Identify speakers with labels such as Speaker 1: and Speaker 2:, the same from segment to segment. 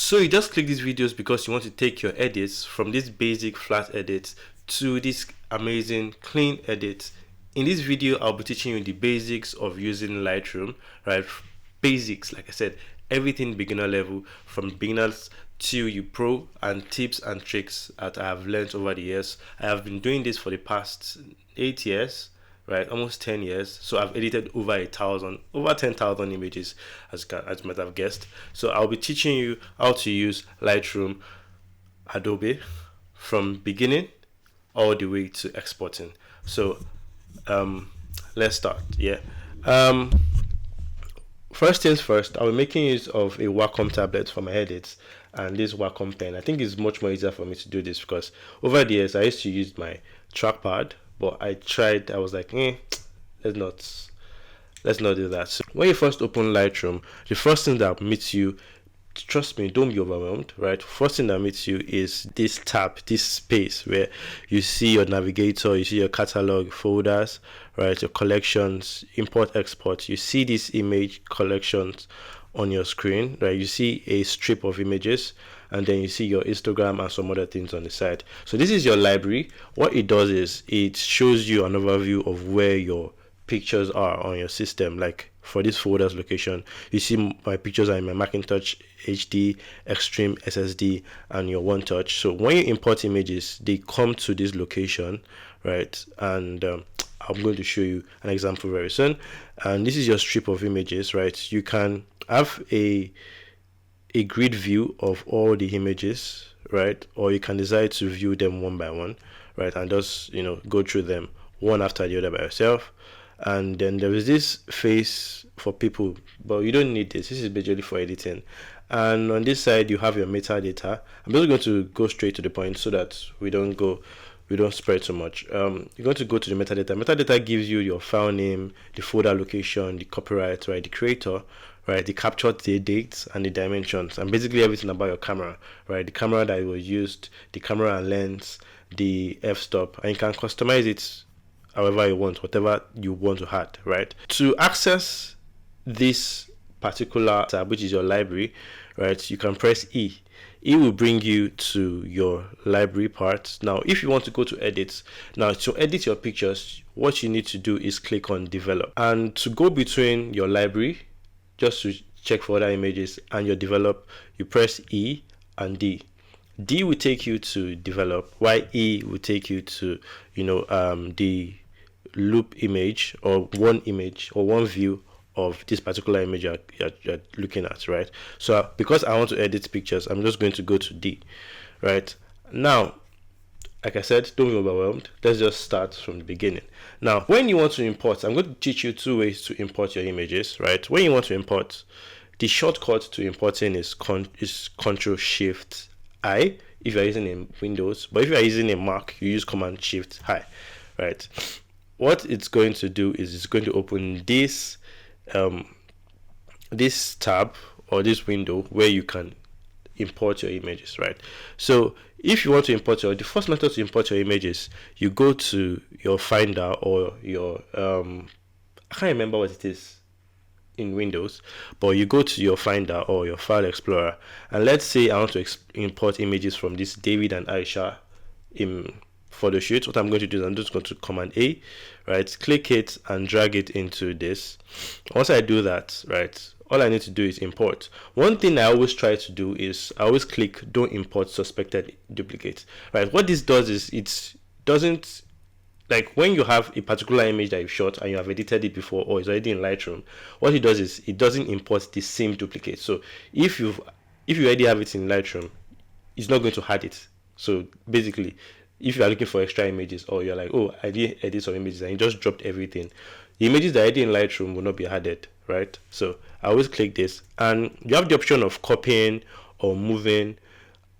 Speaker 1: So you just click these videos because you want to take your edits from this basic flat edit to this amazing clean edit. In this video, I'll be teaching you the basics of using Lightroom, right? Basics, like I said, everything beginner level, from beginners to you pro, and tips and tricks that I have learned over the years. I have been doing this for the past 8 years, right? Almost 10 years. So I've edited over 10,000 images, as you might have guessed. So I'll be teaching you how to use Lightroom, Adobe, from beginning all the way to exporting. So let's start. First things first, I'll be making use of a Wacom tablet for my edits and this Wacom pen. I think it's much more easier for me to do this because over the years I used to use my trackpad, but I was like, let's not do that. So when you first open Lightroom, the first thing that meets you, trust me, don't be overwhelmed, right? First thing that meets you is this tab, this space where you see your navigator, you see your catalog, folders, right? Your collections, import, export. You see these image collections on your screen, right? You see a strip of images, and then you see your Instagram and some other things on the side. So this is your library. What it does is it shows you an overview of where your pictures are on your system. Like for this folders location, you see my pictures are in my Macintosh HD, Extreme SSD, and your One Touch. So when you import images, they come to this location, right? And I'm going to show you an example very soon. And this is your strip of images, right? You can have a grid view of all the images, right? Or you can decide to view them one by one, right? And just go through them one after the other by yourself. And then there is this face for people, but you don't need this. This is basically for editing. And on this side, you have your metadata. I'm just going to go straight to the point so that we don't spread too much. You're going to go to the metadata. Metadata gives you your file name, the folder location, the copyright, right, the creator, right, the captured dates, and the dimensions, and basically everything about your camera, right, the camera that was used, the camera and lens, the f-stop, and you can customize it however you want, whatever you want to add, right? To access this particular tab, which is your library, right, you can press E. It will bring you to your library part. Now, if you want to go to edit, now to edit your pictures, what you need to do is click on develop. And to go between your library, just to check for other images, and your develop, you press E and D. D will take you to develop, while E will take you to the loop image, or one image or one view of this particular image you're looking at, right? So because I want to edit pictures, I'm just going to go to D, right? Now, like I said, don't be overwhelmed. Let's just start from the beginning. Now, when you want to import, I'm going to teach you 2 ways to import your images, right? When you want to import, the shortcut to importing is Control-Shift-I if you're using a Windows, but if you're using a Mac, you use Command-Shift-I, right? What it's going to do is it's going to open this this tab or this window where you can import your images, right? So if you want to import the first method to import your images, you go to your Finder or your I can't remember what it is in Windows, but you go to your Finder or your File Explorer, and let's say I want to import images from this David and Aisha in photo shoot. What I'm going to do is I'm just going to Command A, right, click it and drag it into this. Once I do that, right, all I need to do is import. One thing I always try to do is I always click don't import suspected duplicates, right? What this does is it doesn't, like when you have a particular image that you've shot and you have edited it before or it's already in Lightroom, what it does is it doesn't import the same duplicate. So if you already have it in Lightroom, it's not going to add it. So basically, if you are looking for extra images, or you're like, oh, I did edit some images and you just dropped everything, the images that I did in Lightroom will not be added, right? So I always click this, and you have the option of copying or moving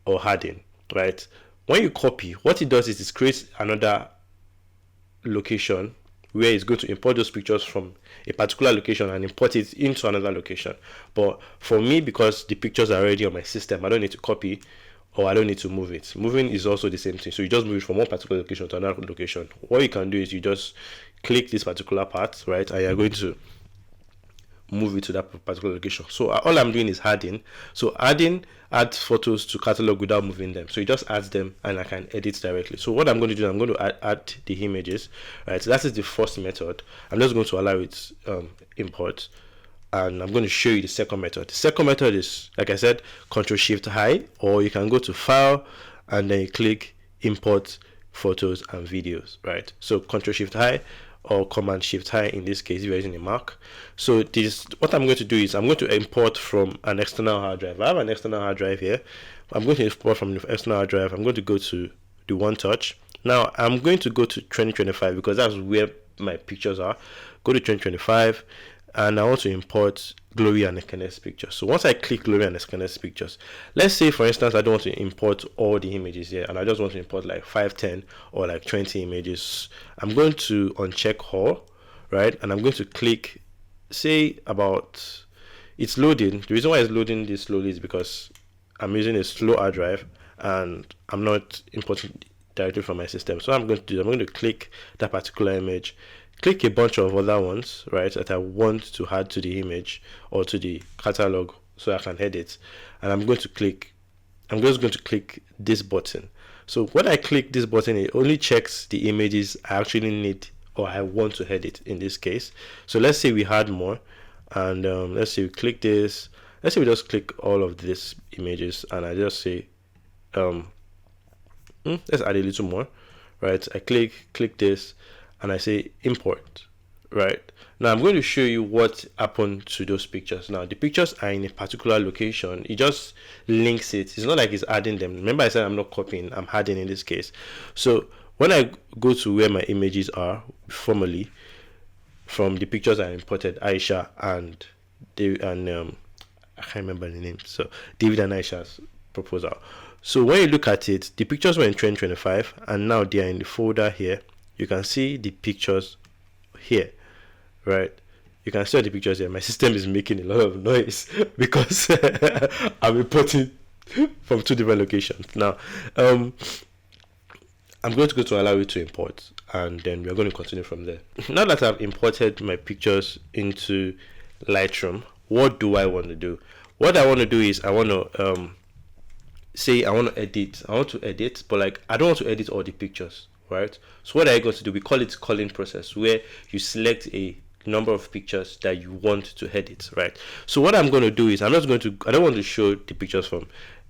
Speaker 1: or adding, right? When you copy, what it does is it creates another location where it's going to import those pictures from a particular location and import it into another location. But for me, because the pictures are already on my system, I don't need to copy or I don't need to move it. Moving is also the same thing. So you just move it from one particular location to another location. What you can do is you just click this particular part, right? And you're going to move it to that particular location. So all I'm doing is adding. So add photos to catalog without moving them. So it just adds them and I can edit directly. So what I'm going to do, I'm going to add the images, right? So that is the first method. I'm just going to allow it import, and I'm going to show you the second method. The second method is, like I said, Ctrl+Shift+I, or you can go to File and then you click Import Photos and Videos, right? So Ctrl+Shift+I or Command+Shift+I in this case if you're using a Mac. So this, what I'm going to do is I'm going to import from an external hard drive. I have an external hard drive here. I'm going to import from the external hard drive. I'm going to go to the One Touch. Now I'm going to go to 2025 because that's where my pictures are. Go to 2025 and I want to import Glory and Ekenes pictures. So once I click Glory and Ekenes pictures, let's say for instance I don't want to import all the images here and I just want to import like 5, 10 or like 20 images. I'm going to uncheck all, right? And I'm going to click, say about, it's loading. The reason why it's loading this slowly is because I'm using a slow hard drive and I'm not importing directly from my system. So what I'm going to do, I'm going to click that particular image, click a bunch of other ones, right, that I want to add to the image or to the catalog so I can edit, and I'm just going to click this button. So when I click this button, it only checks the images I actually need or I want to edit in this case. So let's say we had more, and let's say we click this, let's say we just click all of these images and I just say let's add a little more, right? I click this and I say import, right? Now I'm going to show you what happened to those pictures. Now the pictures are in a particular location. It just links it. It's not like it's adding them. Remember I said I'm not copying, I'm adding in this case. So when I go to where my images are formerly from the pictures I imported, Aisha and David and I can't remember the name. So David and Aisha's proposal. So when you look at it, the pictures were in 2025 and now they are in the folder here. You can see the pictures here, right? You can see all the pictures here. My system is making a lot of noise because I'm importing from 2 different locations. Now, I'm going to go to allow you to import, and then we're going to continue from there. Now that I've imported my pictures into Lightroom, what do I want to do? What I want to do is I want to say I want to edit, but like I don't want to edit all the pictures. Right, so what are you going to do? We call it culling process, where you select a number of pictures that you want to edit, right? So what I'm going to do is I don't want to show the pictures from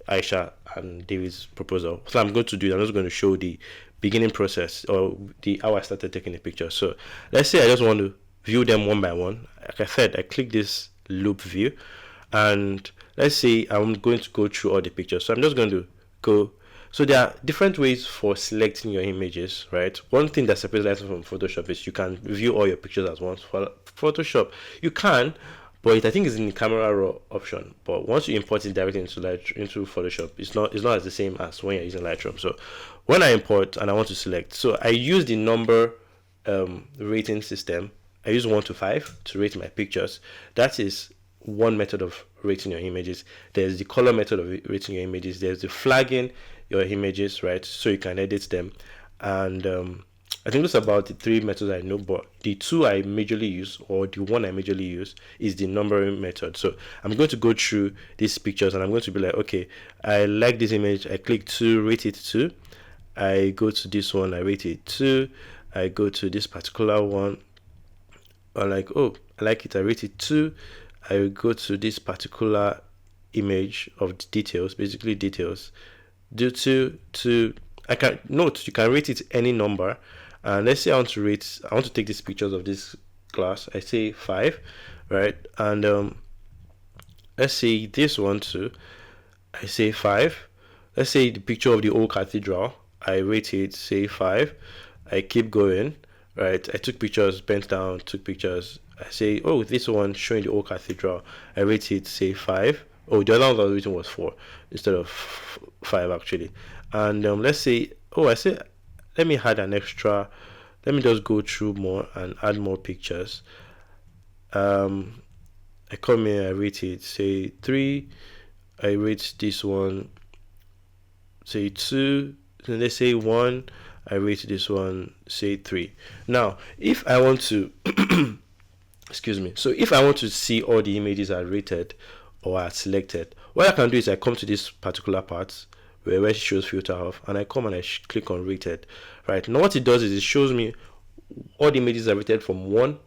Speaker 1: Aisha and David's proposal. So I'm just going to show the beginning process or the how I started taking the picture. So let's say I just want to view them one by one. Like I said, I click this loop view, and let's say I'm going to go through all the pictures. So I'm just going to go. So there are different ways for selecting your images, right? One thing that separates Lightroom from Photoshop is you can view all your pictures at once. For Photoshop, you can, but I think it's in the camera raw option. But once you import it directly into Photoshop, it's not as the same as when you're using Lightroom. So when I import and I want to select, so I use the number rating system. I use 1 to 5 to rate my pictures. That is one method of rating your images. There's the color method of rating your images. There's the flagging your images, right, so you can edit them, and I think that's about the 3 methods I know, but the 2 I majorly use, or the one I majorly use, is the numbering method. So I'm going to go through these pictures and I'm going to be like, okay, I like this image, I click 2, rate it 2. I go to this one, I rate it 2. I go to this particular one, I'm like, oh, I like it, I rate it 2. I go to this particular image of the details, basically details, due to I can note you can rate it any number, and let's say I want to take these pictures of this glass. I say 5, right? And let's say this one too, I say 5. Let's say the picture of the old cathedral, I rate it, say 5. I keep going, right? I took pictures, bent down, took pictures. I say, oh, this one showing the old cathedral, I rate it, say 5. Oh, the other one I was rating was 4 instead of 5 actually. And let's say, oh, I say, let me add an extra. Let me just go through more and add more pictures. I come here, I rate it, say 3. I rate this one, say 2. Then let's say 1. I rate this one, say 3. Now, if I want to excuse me. So if I want to see all the images are rated or are selected, what I can do is I come to this particular part where it shows filter off, and I come and I click on rated. Right now, what it does is it shows me all the images are rated from 1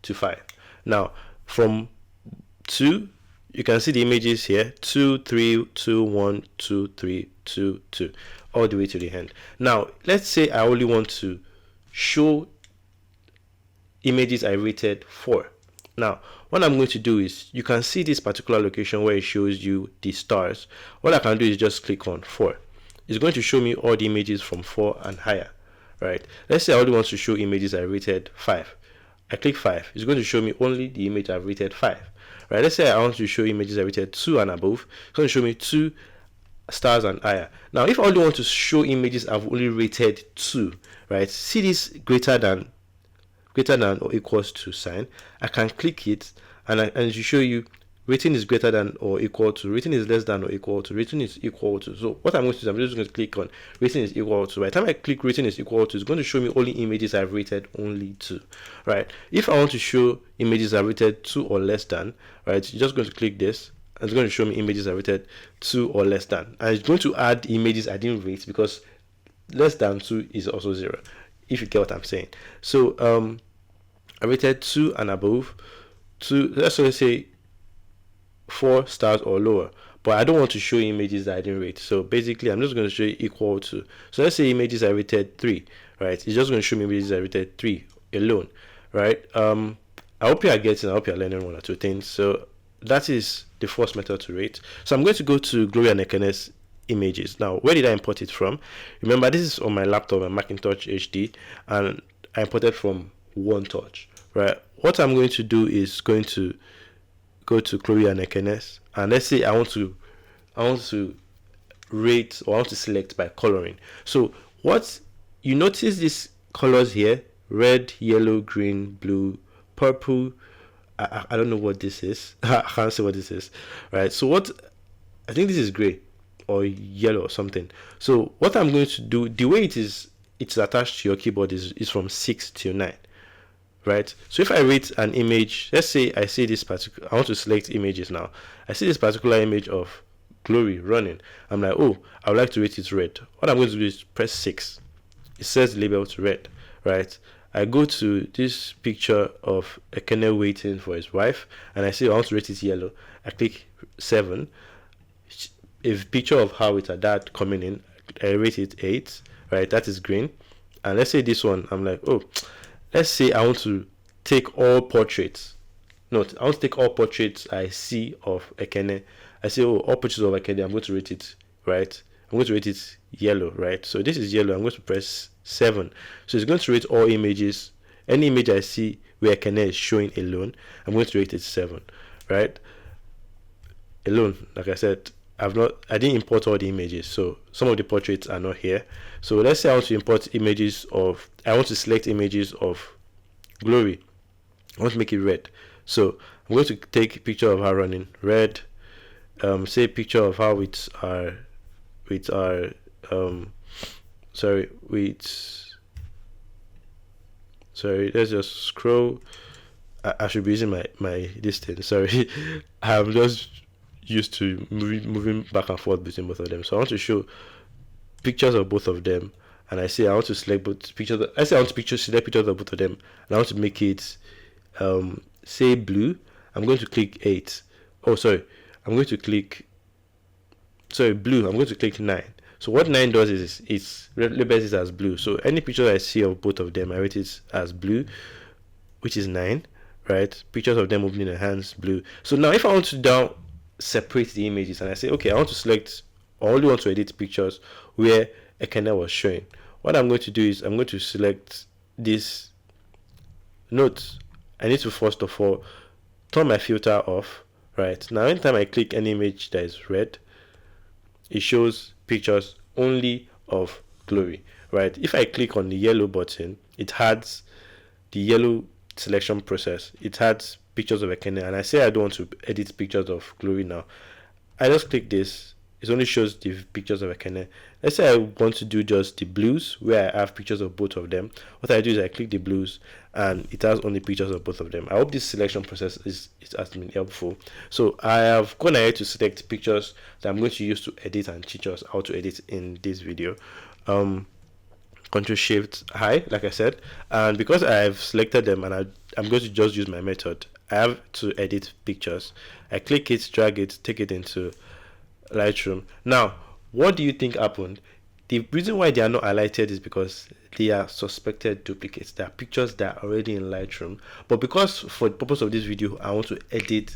Speaker 1: to 5. Now, from 2, you can see the images here: 2, 3, 2, 1, 2, 3, 2, 2, all the way to the end. Now, let's say I only want to show images I rated 4. Now, what I'm going to do is, you can see this particular location where it shows you the stars. What I can do is just click on 4. It's going to show me all the images from 4 and higher. Right? Let's say I only want to show images I rated 5. I click 5. It's going to show me only the image I've rated 5. Right? Let's say I want to show images I rated 2 and above. It's going to show me 2 stars and higher. Now, if I only want to show images I've only rated 2, right? See this greater than or equals to sign. I can click it, and it should show you rating is greater than or equal to, rating is less than or equal to, rating is equal to. So what I'm going to do, I'm just going to click on rating is equal to. By the time I click rating is equal to, it's going to show me only images I've rated only 2. Right? If I want to show images I've rated 2 or less than, right, you're just going to click this, and it's going to show me images I've rated 2 or less than. And it's going to add images I didn't rate, because less than 2 is also 0, if you get what I'm saying. So I rated 2 and above, 2, let's say 4 stars or lower, but I don't want to show images that I didn't rate. So basically, I'm just going to show you equal to. So let's say images I rated 3, right? It's just going to show me images I rated 3 alone, right? I hope you are getting, I hope you are learning 1 or 2 things. So that is the first method to rate. So I'm going to go to Glory and Ekene's images. Now, where did I import it from? Remember, this is on my laptop, a Macintosh HD, and I imported from One Touch, right? What I'm going to do is going to go to Glory and Ekene's, and let's say I want to rate, or I want to select by coloring. So what you notice, these colors here: red, yellow, green, blue, purple. I don't know what this is. I can't say what this is, right? So what, I think this is gray or yellow or something. So what I'm going to do, the way it's attached to your keyboard is from 6 to 9, right? So if I rate an image, let's say I see this particular, I want to select images now. I see this particular image of Glory running. I'm like, oh, I would like to rate it red. What I'm going to do is press 6. It says label to red, right? I go to this picture of Ekene waiting for his wife, and I say I want to rate it yellow. I click 7. A picture of her with her dad coming in, I rate it 8, right? That is green. And let's say this one, I'm like, oh, let's say I want to take all portraits. No, I want to take all portraits I see of Ekene. I say, oh, all portraits of Ekene, I'm going to rate it, right? I'm going to rate it yellow, right? So this is yellow. I'm going to press 7. So it's going to rate all images. Any image I see where Ekene is showing alone, I'm going to rate it 7, right? Alone, like I said, I didn't import all the images, so some of the portraits are not here. So let's say I want to import images of, I want to select images of Glory. I want to make it red. So I'm going to take a picture of her running, red. Say a picture of her with our let's just scroll. I should be using my this thing, sorry. I'm just used to moving back and forth between both of them. So I want to show pictures of both of them, and I say I want to select both pictures. I say I want to select pictures of both of them, and I want to make it say blue. I'm going to click 8. Oh, sorry. I'm going to click blue. I'm going to click 9. So what 9 does is it's labels it as blue. So any picture I see of both of them, I rate it as blue, which is 9, right? Pictures of them opening their hands, blue. So now if I want to separate the images, and I say, okay, I want to select, I only want to edit pictures where Ekene was showing. What I'm going to do is I'm going to select this. Note, I need to first of all turn my filter off, right? Now anytime I click any image that is red, it shows pictures only of Glory, right? If I click on the yellow button, it adds the yellow selection process. It adds pictures of Ekene, and I say I don't want to edit pictures of Glory now. I just click this. it only shows the pictures of Ekene. Let's say I want to do just the blues where I have pictures of both of them. What I do is I click the blues and it has only pictures of both of them. I hope this selection process has been helpful. So I have gone ahead to select pictures that I'm going to use to edit and teach us how to edit in this video. Control Shift high, like I said, and because I've selected them and I'm going to just use my method, I have to edit pictures. I click it, drag it, take it into Lightroom. Now, what do you think happened? The reason why they are not highlighted is because they are suspected duplicates. They are pictures that are already in Lightroom, but because for the purpose of this video I want to edit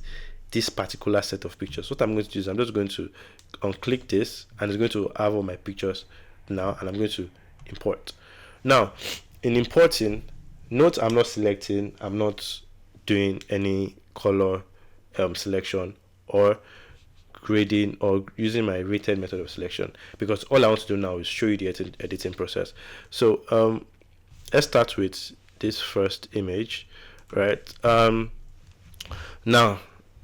Speaker 1: this particular set of pictures, what I'm going to do is I'm just going to unclick this and it's going to have all my pictures now, and I'm going to import. Now, in importing, note I'm not selecting, I'm not doing any color selection or grading or using my rated method of selection, because all I want to do now is show you the editing process. So let's start with this first image, right? Now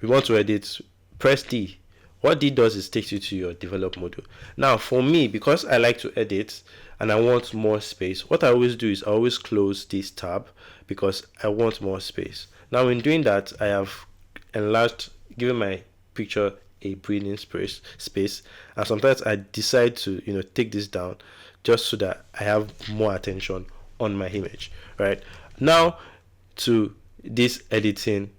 Speaker 1: we want to edit. Press D. What D does is takes you to your develop module. Now for me, because I like to edit and I want more space, what I always do is I always close this tab because I want more space. Now in doing that, I have enlarged, given my picture a breathing space, and sometimes I decide to take this down just so that I have more attention on my image. Right now to this editing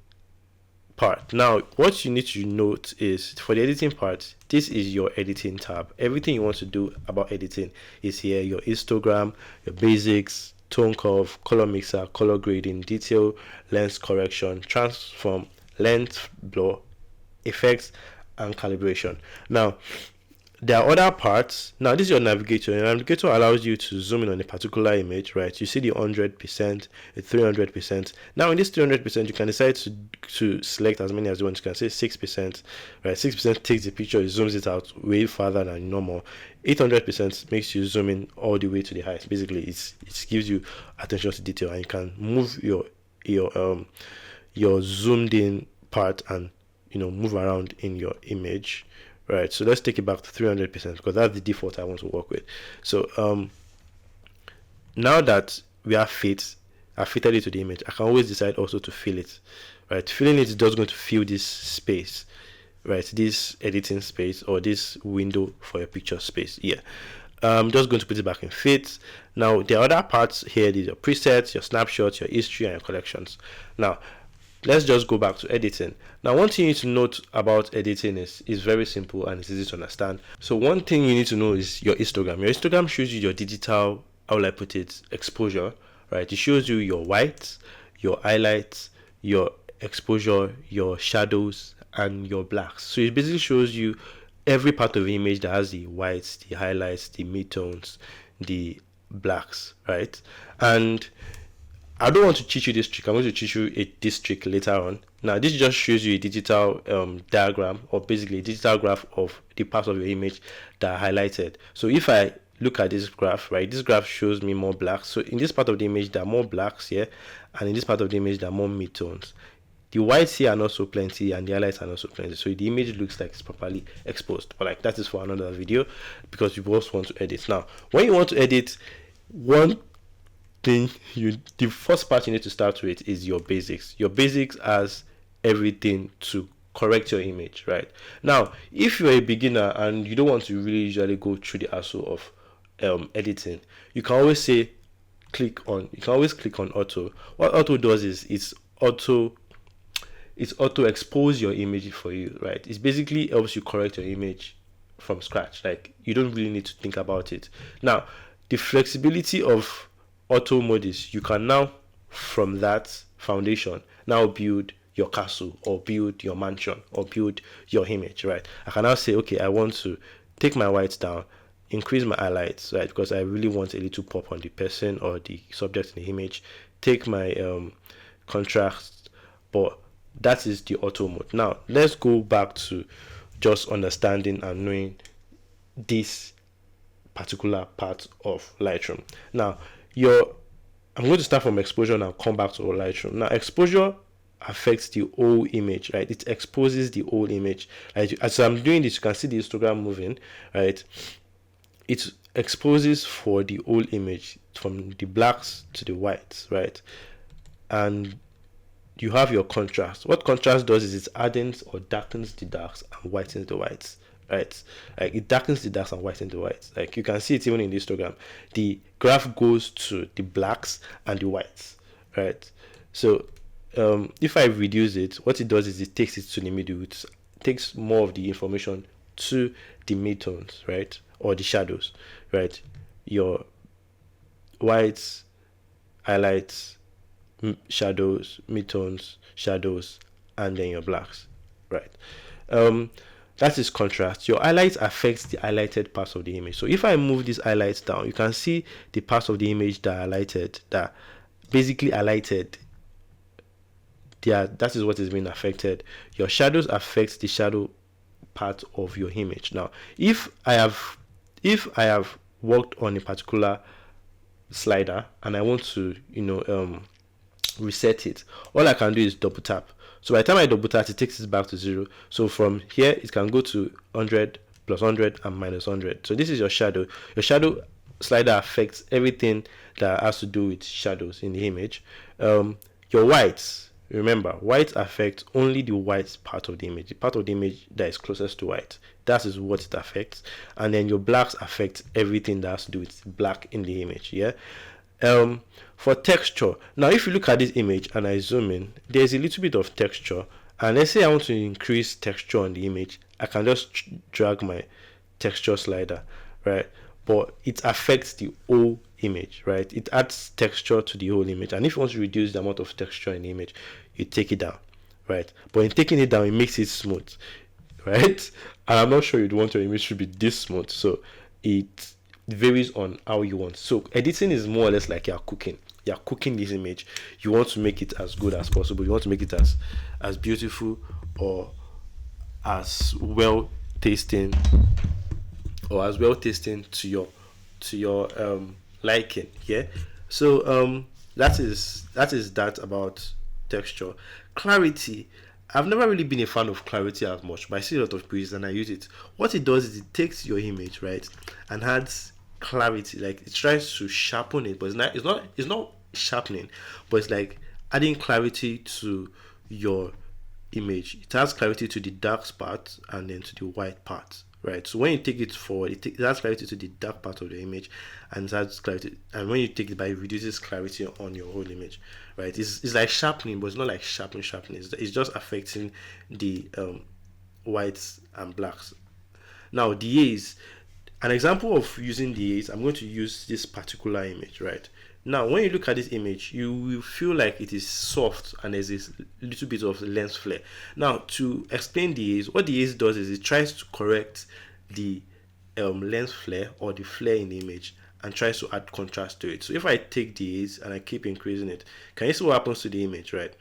Speaker 1: part. Now what you need to note is for the editing part, this is your editing tab. Everything you want to do about editing is here. Your histogram, your basics, tone curve, color mixer, color grading, detail, lens correction, transform, length, blur, effects, and calibration. Now there are other parts. Now this is your navigator. Your navigator allows you to zoom in on a particular image, right? You see the 100%, the 300%. Now in this 300%, you can decide to select as many as you want. You can say 6%, right? 6% takes the picture, it zooms it out way farther than normal. 800% makes you zoom in all the way to the height. Basically, it gives you attention to detail, and you can move your zoomed in part and move around in your image. Right, so let's take it back to 300% because that's the default I want to work with. So now that we are I fitted it to the image, I can always decide also to fill it. Right, filling it is just going to fill this space, right, this editing space or this window for your picture space. Yeah, I'm just going to put it back in fit. Now the other parts here is your presets, your snapshots, your history, and your collections. Now let's just go back to editing. Now one thing you need to note about editing is very simple and it's easy to understand. So one thing you need to know is your histogram. Your histogram shows you your digital, how will I put it, exposure, right? It shows you your whites, your highlights, your exposure, your shadows, and your blacks. So it basically shows you every part of the image that has the whites, the highlights, the midtones, the blacks, right? And I don't want to teach you this trick. I'm going to teach you this trick later on. Now, this just shows you a digital diagram, or basically a digital graph of the parts of your image that are highlighted. So if I look at this graph, right, this graph shows me more blacks. So in this part of the image, there are more blacks here, and in this part of the image, there are more midtones. The whites here are not so plenty, and the highlights are not so plenty. So the image looks like it's properly exposed. But like that is for another video because you both want to edit. Now, when you want to edit, the first part you need to start with is your basics. Your basics has everything to correct your image, right? Now, if you're a beginner and you don't want to really usually go through the hassle of editing, you can always click on auto. What auto does is it's auto expose your image for you, right? It basically helps you correct your image from scratch. Like you don't really need to think about it. Now, the flexibility of auto mode is you can now from that foundation now build your castle or build your mansion or build your image, right? I can now say, okay, I want to take my whites down, increase my highlights, right, because I really want a little pop on the person or the subject in the image, take my contrast, but that is the auto mode. Now let's go back to just understanding and knowing this particular part of Lightroom. Now I'm going to start from exposure and I'll come back to Lightroom. Now exposure affects the whole image, right? It exposes the whole image. Right? As I'm doing this, you can see the histogram moving, right? It exposes for the whole image from the blacks to the whites, right? And you have your contrast. What contrast does is it addens or darkens the darks and whitens the whites, right? Like it darkens the darks and whitens the whites. Like you can see it even in the histogram. The graph goes to the blacks and the whites, right? So if I reduce it, what it does is it takes it to the middle. It takes more of the information to the midtones, right? Or the shadows, right? Your whites, highlights, shadows, midtones, shadows, and then your blacks, right? That is contrast. Your highlights affects the highlighted parts of the image. So if I move these highlights down, you can see the parts of the image that are highlighted, that basically highlighted. That is what is being affected. Your shadows affect the shadow part of your image. Now, if I have worked on a particular slider and I want to, reset it, all I can do is double tap. So by the time I double tap, it takes it back to 0. So from here it can go to 100 plus 100 and minus 100. So this is your shadow. Your shadow slider affects everything that has to do with shadows in the image. Your whites, remember, whites affect only the white part of the image, the part of the image that is closest to white. That is what it affects. And then your blacks affect everything that has to do with black in the image. Yeah. For texture, now if you look at this image and I zoom in, there's a little bit of texture, and let's say I want to increase texture on the image, I can just drag my texture slider, right? But it affects the whole image, right? It adds texture to the whole image, and if you want to reduce the amount of texture in the image, you take it down, right? But in taking it down, it makes it smooth, right? And I'm not sure you'd want your image to be this smooth, so it varies on how you want. So editing is more or less like you're cooking this image. You want to make it as good as possible. You want to make it as beautiful or as well tasting to your liking. Yeah. So that is that about texture. Clarity, I've never really been a fan of clarity as much, but I see a lot of praise and I use it. What it does is it takes your image, right, and adds clarity. Like it tries to sharpen it, but it's not sharpening, but it's like adding clarity to your image. It adds clarity to the dark part and then to the white part, right? So when you take it forward, it adds clarity to the dark part of the image, and it adds clarity. And when you take it by, it reduces clarity on your whole image, right? It's like sharpening, but it's not like sharpening. It's just affecting the whites and blacks. Now the A's, an example of using the A's, I'm going to use this particular image, right? Now, when you look at this image, you will feel like it is soft and there's this little bit of lens flare. Now, to explain the A's, what the A's does is it tries to correct the lens flare or the flare in the image and tries to add contrast to it. So if I take the A's and I keep increasing it, can you see what happens to the image, right?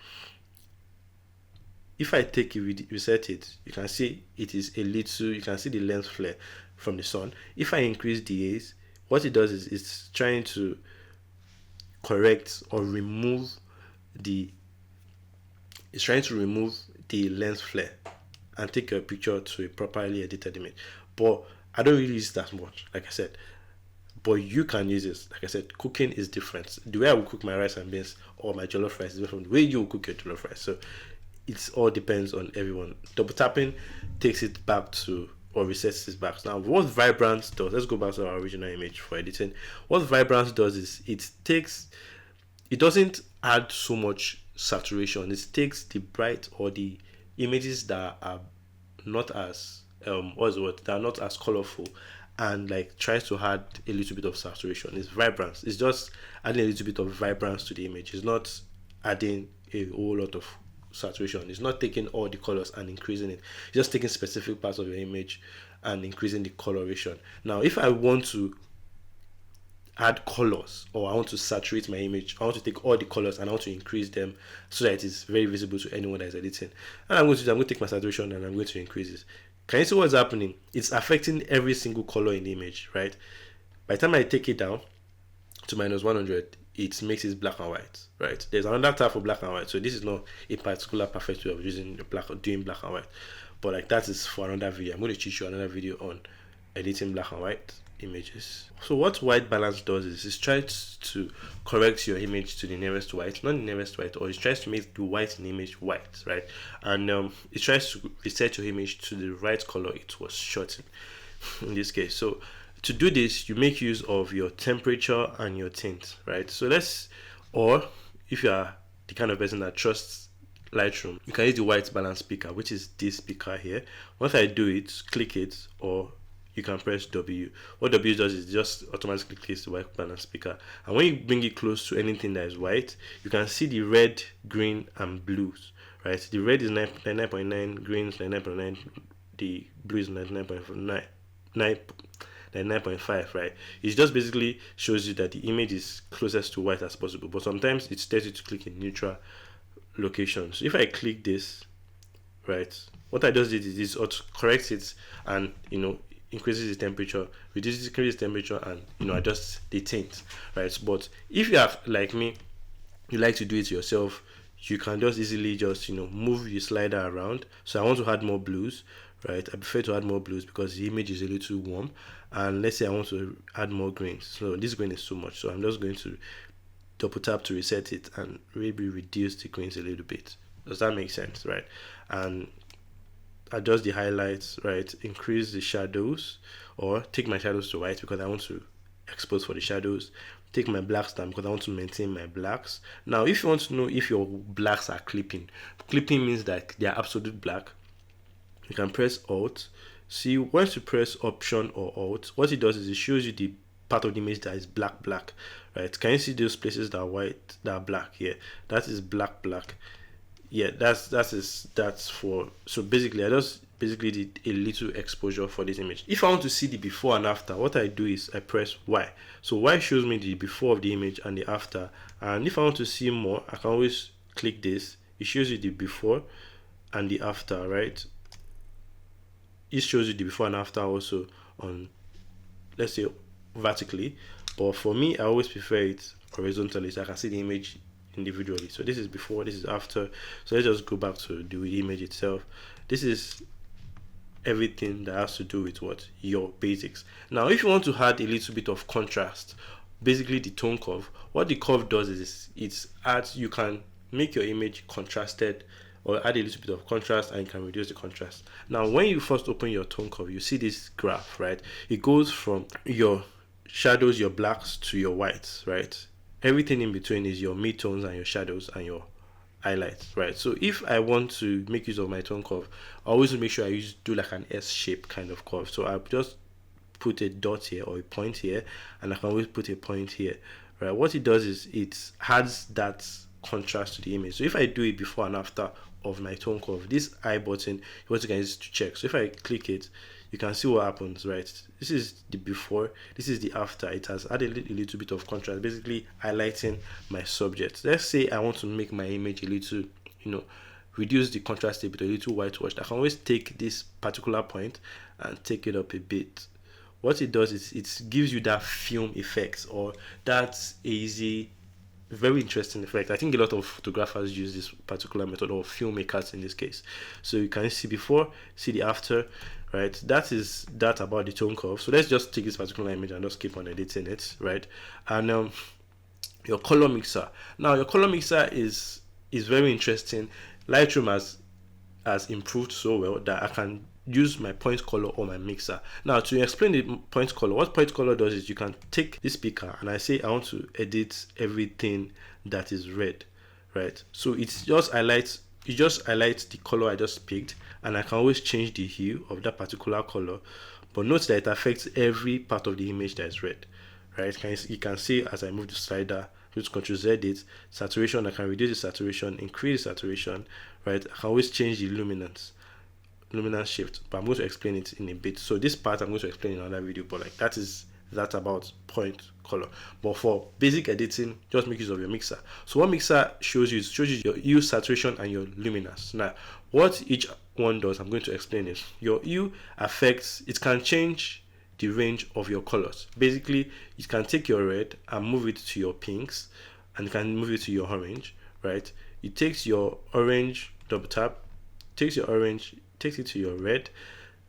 Speaker 1: If I take it, reset it, you can see it is a little, you can see the lens flare from the sun. If I increase the A's, what it does is it's trying to correct or remove the lens flare and take your picture to a properly edited image. But I don't really use that much, like I said. But you can use this. Like I said, cooking is different. The way I will cook my rice and beans or my jollof rice is different from the way you will cook your jollof rice. So it all depends on everyone. Double tapping takes it back to, or resets it back. Now, what Vibrance does, let's go back to our original image for editing. What Vibrance does is it doesn't add so much saturation. It takes the bright or the images that are not as that are not as colorful and like tries to add a little bit of saturation. It's Vibrance. It's just adding a little bit of vibrance to the image. It's not adding a whole lot of saturation. It's not taking all the colors and increasing it. It's just taking specific parts of your image and increasing the coloration. Now, if I want to add colors or I want to saturate my image, I want to take all the colors and I want to increase them so that it is very visible to anyone that is editing. And I'm going to take my saturation and I'm going to increase it. Can you see what's happening? It's affecting every single color in the image, right? By the time I take it down to minus 100, it makes it black and white, right? There's another tab for black and white, so this is not a particular perfect way of using the doing black and white, but like that is for another video. I'm going to teach you another video on editing black and white images. So what white balance does is it tries to correct your image to the nearest white, not the nearest white, or it tries to make the white in the image white, right? And it tries to reset your image to the right color it was shot in this case. So to do this, you make use of your temperature and your tint, right? So or if you are the kind of person that trusts Lightroom, you can use the white balance speaker, which is this speaker here. Once I do it, click it, or you can press W. What W does is just automatically clicks the white balance speaker, and when you bring it close to anything that is white, you can see the red, green, and blues, right? The red is 99.9, green is 99.9, the blue is 99.5, right? It just basically shows you that the image is closest to white as possible, but sometimes it tells you to click in neutral locations. So if I click this, right, what I just did is this auto corrects it, and increases the temperature, increases the temperature, and adjusts the tint, right? But if you have, like me, you like to do it yourself, you can just easily just move the slider around. So I want to add more blues, right? I prefer to add more blues because the image is a little warm. And let's say I want to add more greens, so this green is too much, so I'm just going to double tap to reset it and maybe reduce the greens a little bit. Does that make sense, right? And adjust the highlights, right? Increase the shadows, or take my shadows to white because I want to expose for the shadows. Take my blacks down because I want to maintain my blacks. Now if you want to know if your blacks are clipping means that they are absolute black, you can press Alt. See, once you press Option or Alt, what it does is it shows you the part of the image that is black, right? Can you see those places that are white, that are black here? That is black. Yeah, that's for, so basically I just did a little exposure for this image. If I want to see the before and after, what I do is I press Y. So Y shows me the before of the image and the after, and if I want to see more, I can always click this. It shows you the before and the after, right? It shows you the before and after also on, let's say, vertically, but for me I always prefer it horizontally so I can see the image individually. So this is before, this is after. So let's just go back to the image itself. This is everything that has to do with what your basics. Now if you want to add a little bit of contrast, basically the tone curve, what the curve does is it adds, you can make your image contrasted or add a little bit of contrast, and you can reduce the contrast. Now when you first open your tone curve, you see this graph, right? It goes from your shadows, your blacks, to your whites, right? Everything in between is your midtones and your shadows and your highlights, right? So if I want to make use of my tone curve, I always make sure I do like an S shape kind of curve. So I just put a dot here or a point here, and I can always put a point here, right? What it does is it adds that contrast to the image. So if I do it before and after of my tone curve, this I button, what you can use to check. So if I click it, you can see what happens, right? This is the before, this is the after. It has added a little bit of contrast, basically highlighting my subject. Let's say I want to make my image a little, reduce the contrast a bit, a little whitewashed. I can always take this particular point and take it up a bit. What it does is it gives you that film effect, or that easy, very interesting effect. I think a lot of photographers use this particular method, or filmmakers in this case. So you can see before, see the after, right? That is that about the tone curve. So let's just take this particular image and just keep on editing it, right? And your color mixer. Now your color mixer is very interesting. Lightroom has improved so well that I can use my point color or my mixer. Now to explain the point color, what point color does is you can take this speaker and I say I want to edit everything that is red, right? So it just highlights the color I just picked, and I can always change the hue of that particular color. But note that it affects every part of the image that is red, right? You can see as I move the slider, just Ctrl Z it, saturation, I can reduce the saturation, increase the saturation, right? I can always change the luminance shift, but I'm going to explain it in a bit. So this part I'm going to explain in another video, but like that about point color. But for basic editing, just make use of your mixer. So what mixer shows you your hue, saturation, and your luminance. Now what each one does, I'm going to explain it. Your hue affects, it can change the range of your colors. Basically, you can take your red and move it to your pinks, and you can move it to your orange, right? It takes your orange, double tap, takes your orange, takes it to your red,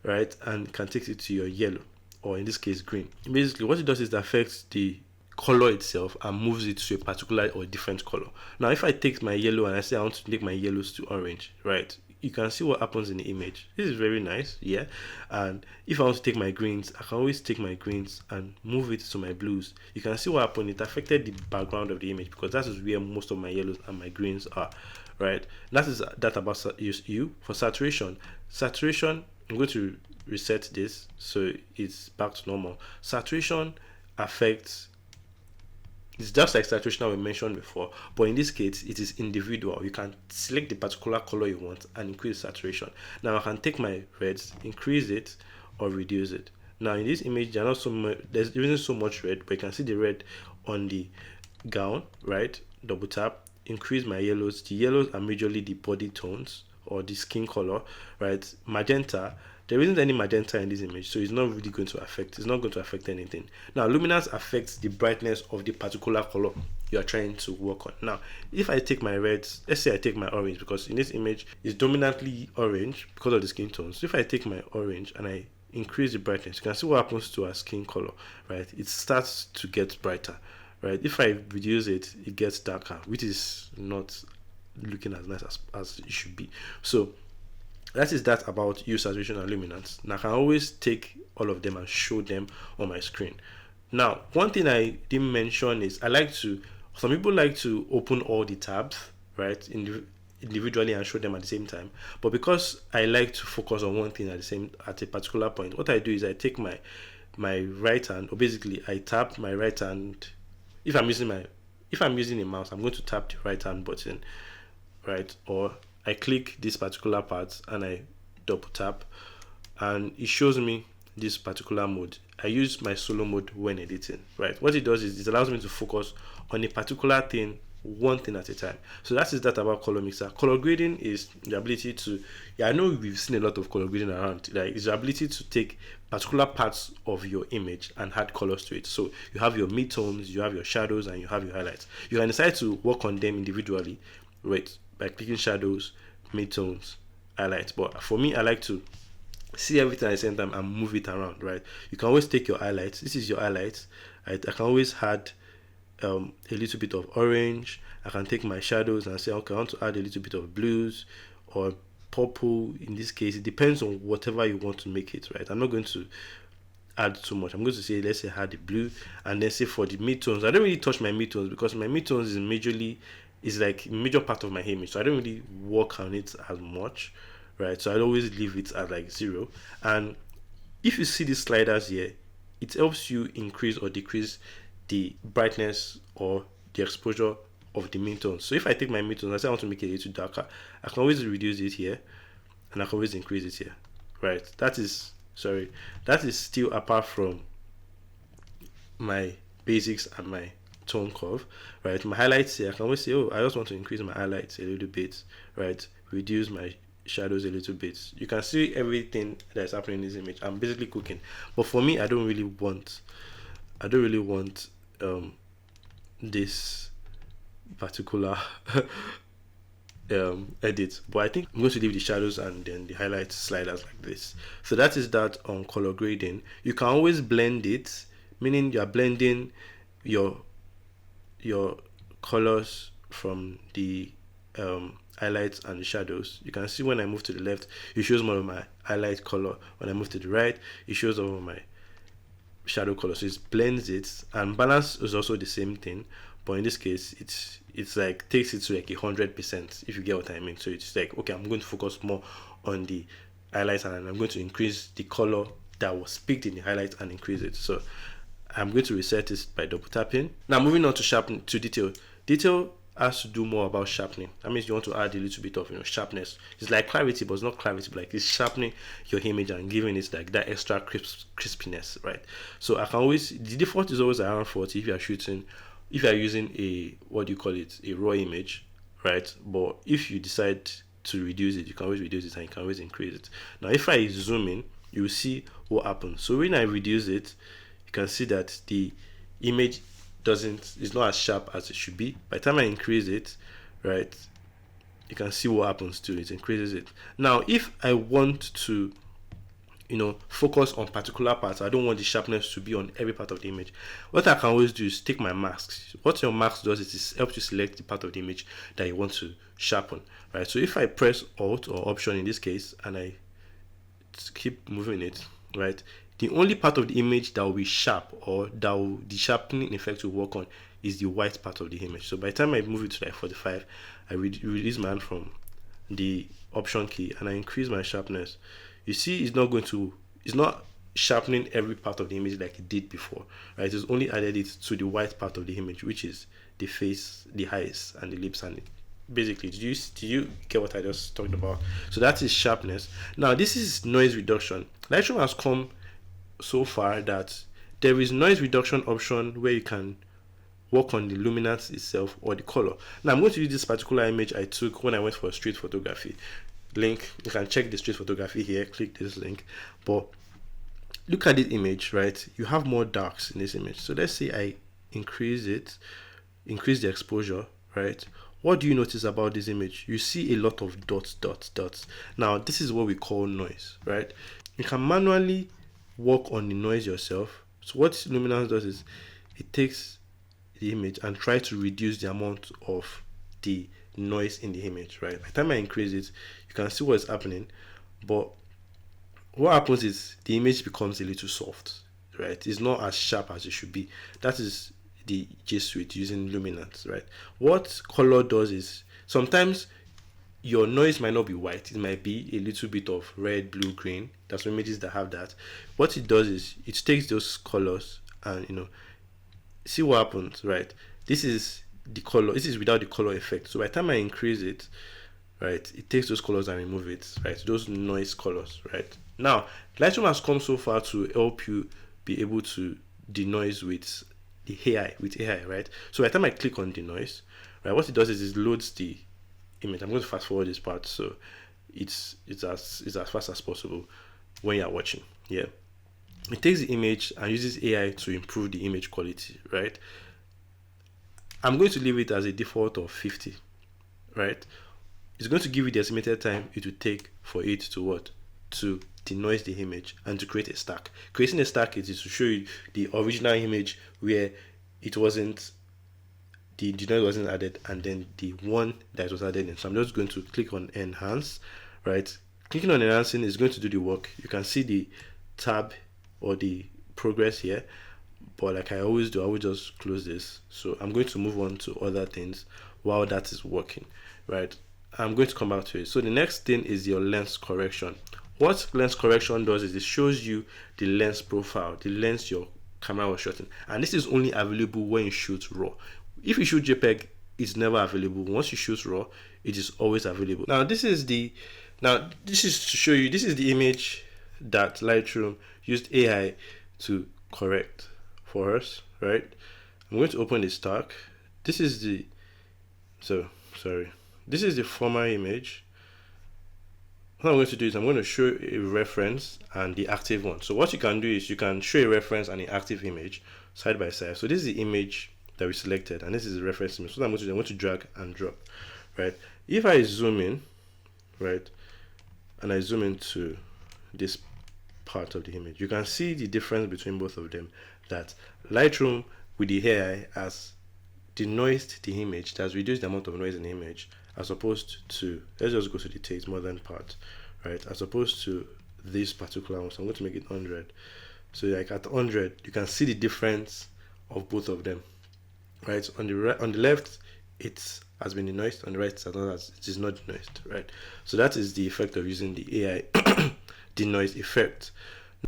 Speaker 1: right, and can take it to your yellow, or in this case green. Basically what it does is it affects the color itself and moves it to a particular or different color. Now if I take my yellow and I say I want to make my yellows to orange, right, you can see what happens in the image. This is very nice, yeah. And if I want to take my greens, I can always take my greens and move it to my blues. You can see what happened. It affected the background of the image because that is where most of my yellows and my greens are, right? That is that about you. For saturation, I'm going to reset this so it's back to normal. Saturation affects, it's just like saturation we mentioned before, but in this case it is individual. You can select the particular color you want and increase saturation. Now I can take my reds, increase it or reduce it. Now in this image there are not so much, there's isn't so much red, but you can see the red on the gown, right? Double tap, increase my yellows. The yellows are majorly the body tones or the skin color, right? Magenta, there isn't any magenta in this image, so it's not really going to affect, it's not going to affect anything. Now luminance affects the brightness of the particular color you are trying to work on. Now if I take my reds, let's say I take my orange, because in this image it's dominantly orange because of the skin tones. So if I take my orange and I increase the brightness, you can see what happens to our skin color, right? It starts to get brighter, right? If I reduce it, it gets darker, which is not looking as nice as it should be. So that is that about hue, saturation and luminance. Now I can always take all of them and show them on my screen. Now one thing I didn't mention is I like to, some people like to open all the tabs, right, individually and show them at the same time. But because I like to focus on one thing at a particular point, what I do is I take my right hand, or basically I tap my right hand. If I'm using a mouse, I'm going to tap the right hand button, right, or I click this particular part and I double tap and it shows me this particular mode. I use my solo mode when editing, right? What it does is it allows me to focus on a particular thing, one thing at a time. So that is that about color mixer. Color grading is the ability to, yeah, I know we've seen a lot of color grading around, like it's the ability to take particular parts of your image and add colors to it. So you have your midtones, you have your shadows, and you have your highlights. You can decide to work on them individually, right, by clicking shadows, midtones, highlights. But for me, I like to see everything at the same time and move it around, right? You can always take your highlights. This is your highlights, right? I can always add a little bit of orange. I can take my shadows and say, okay, I want to add a little bit of blues or purple. In this case, it depends on whatever you want to make it, right? I'm not going to add too much. I'm going to say, let's say add the blue, and then say for the midtones, I don't really touch my midtones because my midtones is like a major part of my image, so I don't really work on it as much, right? So I always leave it at like 0. And if you see these sliders here, it helps you increase or decrease the brightness or the exposure of the midtones. So if I take my midtones, I say I want to make it a little darker, I can always reduce it here and I can always increase it here, right? That is still apart from my basics and my tone curve, right? My highlights here, I can always say, oh, I just want to increase my highlights a little bit, right? Reduce my shadows a little bit. You can see everything that's happening in this image. I'm basically cooking, but for me, I don't really want this particular edit, but I think I'm going to leave the shadows and then the highlight sliders like this. So that is that on color grading. You can always blend it, meaning you're blending your colors from the highlights and the shadows. You can see when I move to the left, it shows more of my highlight color. When I move to the right, it shows all of my shadow color. So it blends it, and balance is also the same thing, but in this case it's like takes it to like 100%, if you get what I mean. So it's like, okay, I'm going to focus more on the highlights and I'm going to increase the color that was picked in the highlights and increase it. So I'm going to reset this by double tapping. Now moving on to sharpen, to detail. Detail has to do more about sharpening. That means you want to add a little bit of sharpness. It's like clarity, but it's not clarity, but like it's sharpening your image and giving it like that extra crispiness, right? So I can always, the default is always around 40 if you are using a, what do you call it, a raw image, right? But if you decide to reduce it, you can always reduce it and you can always increase it. Now if I zoom in, you will see what happens. So when I reduce it, you can see that the image is not as sharp as it should be. By the time I increase it, right, you can see what happens to it. Increases it. Now if I want to focus on particular parts, I don't want the sharpness to be on every part of the image, what I can always do is take my masks. What your mask does is it helps you select the part of the image that you want to sharpen, right? So if I press Alt or Option in this case and I keep moving it, right, the only part of the image that will be sharp, or that the sharpening effect will work on, is the white part of the image. So by the time I move it to like 45, I release my hand from the Option key and I increase my sharpness. You see, it's not sharpening every part of the image like it did before, right? It's only added it to the white part of the image, which is the face, the eyes, and the lips, and basically, did you get what I just talked about? So that is sharpness. Now this is noise reduction. Lightroom has come so far that there is noise reduction option where you can work on the luminance itself or the color. Now I'm going to use this particular image I took when I went for street photography. Link, you can check the street photography here, click this link. But look at this image, right? You have more darks in this image. So let's say I increase the exposure, right? What do you notice about this image? You see a lot of dots. Now this is what we call noise, right? You can manually work on the noise yourself. So what luminance does is it takes the image and try to reduce the amount of the noise in the image, right? By the time I increase it, you can see what's happening, but what happens is the image becomes a little soft, right? It's not as sharp as it should be. That is the gist with using luminance, right? What color does is sometimes your noise might not be white, it might be a little bit of red, blue, green. There's some images that have that. What it does is it takes those colors and see what happens, right? This is the color, this is without the color effect. So by the time I increase it, right, it takes those colors and remove it, right? Those noise colors, right? Now Lightroom has come so far to help you be able to denoise with the AI, right? So by the time I click on denoise, right, what it does is it loads the image. I'm going to fast forward this part so it's as fast as possible when you're watching. Yeah, it takes the image and uses AI to improve the image quality, right? I'm going to leave it as a default of 50, right? It's going to give you the estimated time it will take for it to denoise the image and to create a stack. Creating a stack is to show you the original image where it wasn't, the denoise wasn't added, and then the one that was added in. So I'm just going to click on enhance, right? Clicking on enhancing is going to do the work. You can see the tab or the progress here, but like I always do, I will just close this. So I'm going to move on to other things while that is working, right? I'm going to come back to it. So the next thing is your lens correction. What lens correction does is it shows you the lens profile, the lens your camera was shooting, and this is only available when you shoot RAW. If you shoot JPEG, it's never available. Once you shoot RAW, it is always available. Now this is to show you, this is the image that Lightroom used AI to correct for us, right? I'm going to open the stack. This is the this is the former image. What I'm going to do is I'm going to show a reference and the active one. So what you can do is you can show a reference and the active image side by side. So this is the image that we selected and this is the reference image. So what I'm going to drag and drop, right? If I zoom in, right, and I zoom into this part of the image, you can see the difference between both of them, that Lightroom with the AI has denoised the image, that has reduced the amount of noise in the image, as opposed to, let's just go to the Tate modern part, right, as opposed to this particular one. So I'm going to make it 100. So like at 100 you can see the difference of both of them, right? On the right, on the left it has been denoised, on the right it is not denoised, right? So that is the effect of using the AI denoise effect.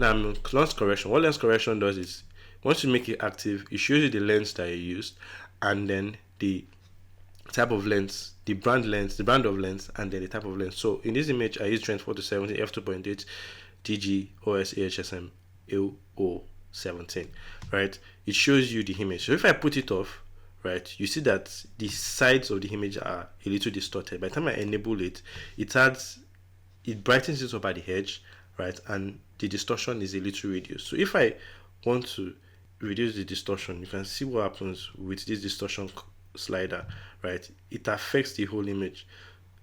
Speaker 1: Now lens correction. What lens correction does is once you make it active, it shows you the lens that you used and then the type of lens, the brand of lens, and then the type of lens. So in this image I use trend 4-70 f2.8 DG OS AHSM AO17, right? It shows you the image. So if I put it off, right, you see that the sides of the image are a little distorted. By the time I enable it, it brightens it up at the edge, right? And the distortion is a little reduced. So if I want to reduce the distortion, you can see what happens with this distortion slider, right? It affects the whole image.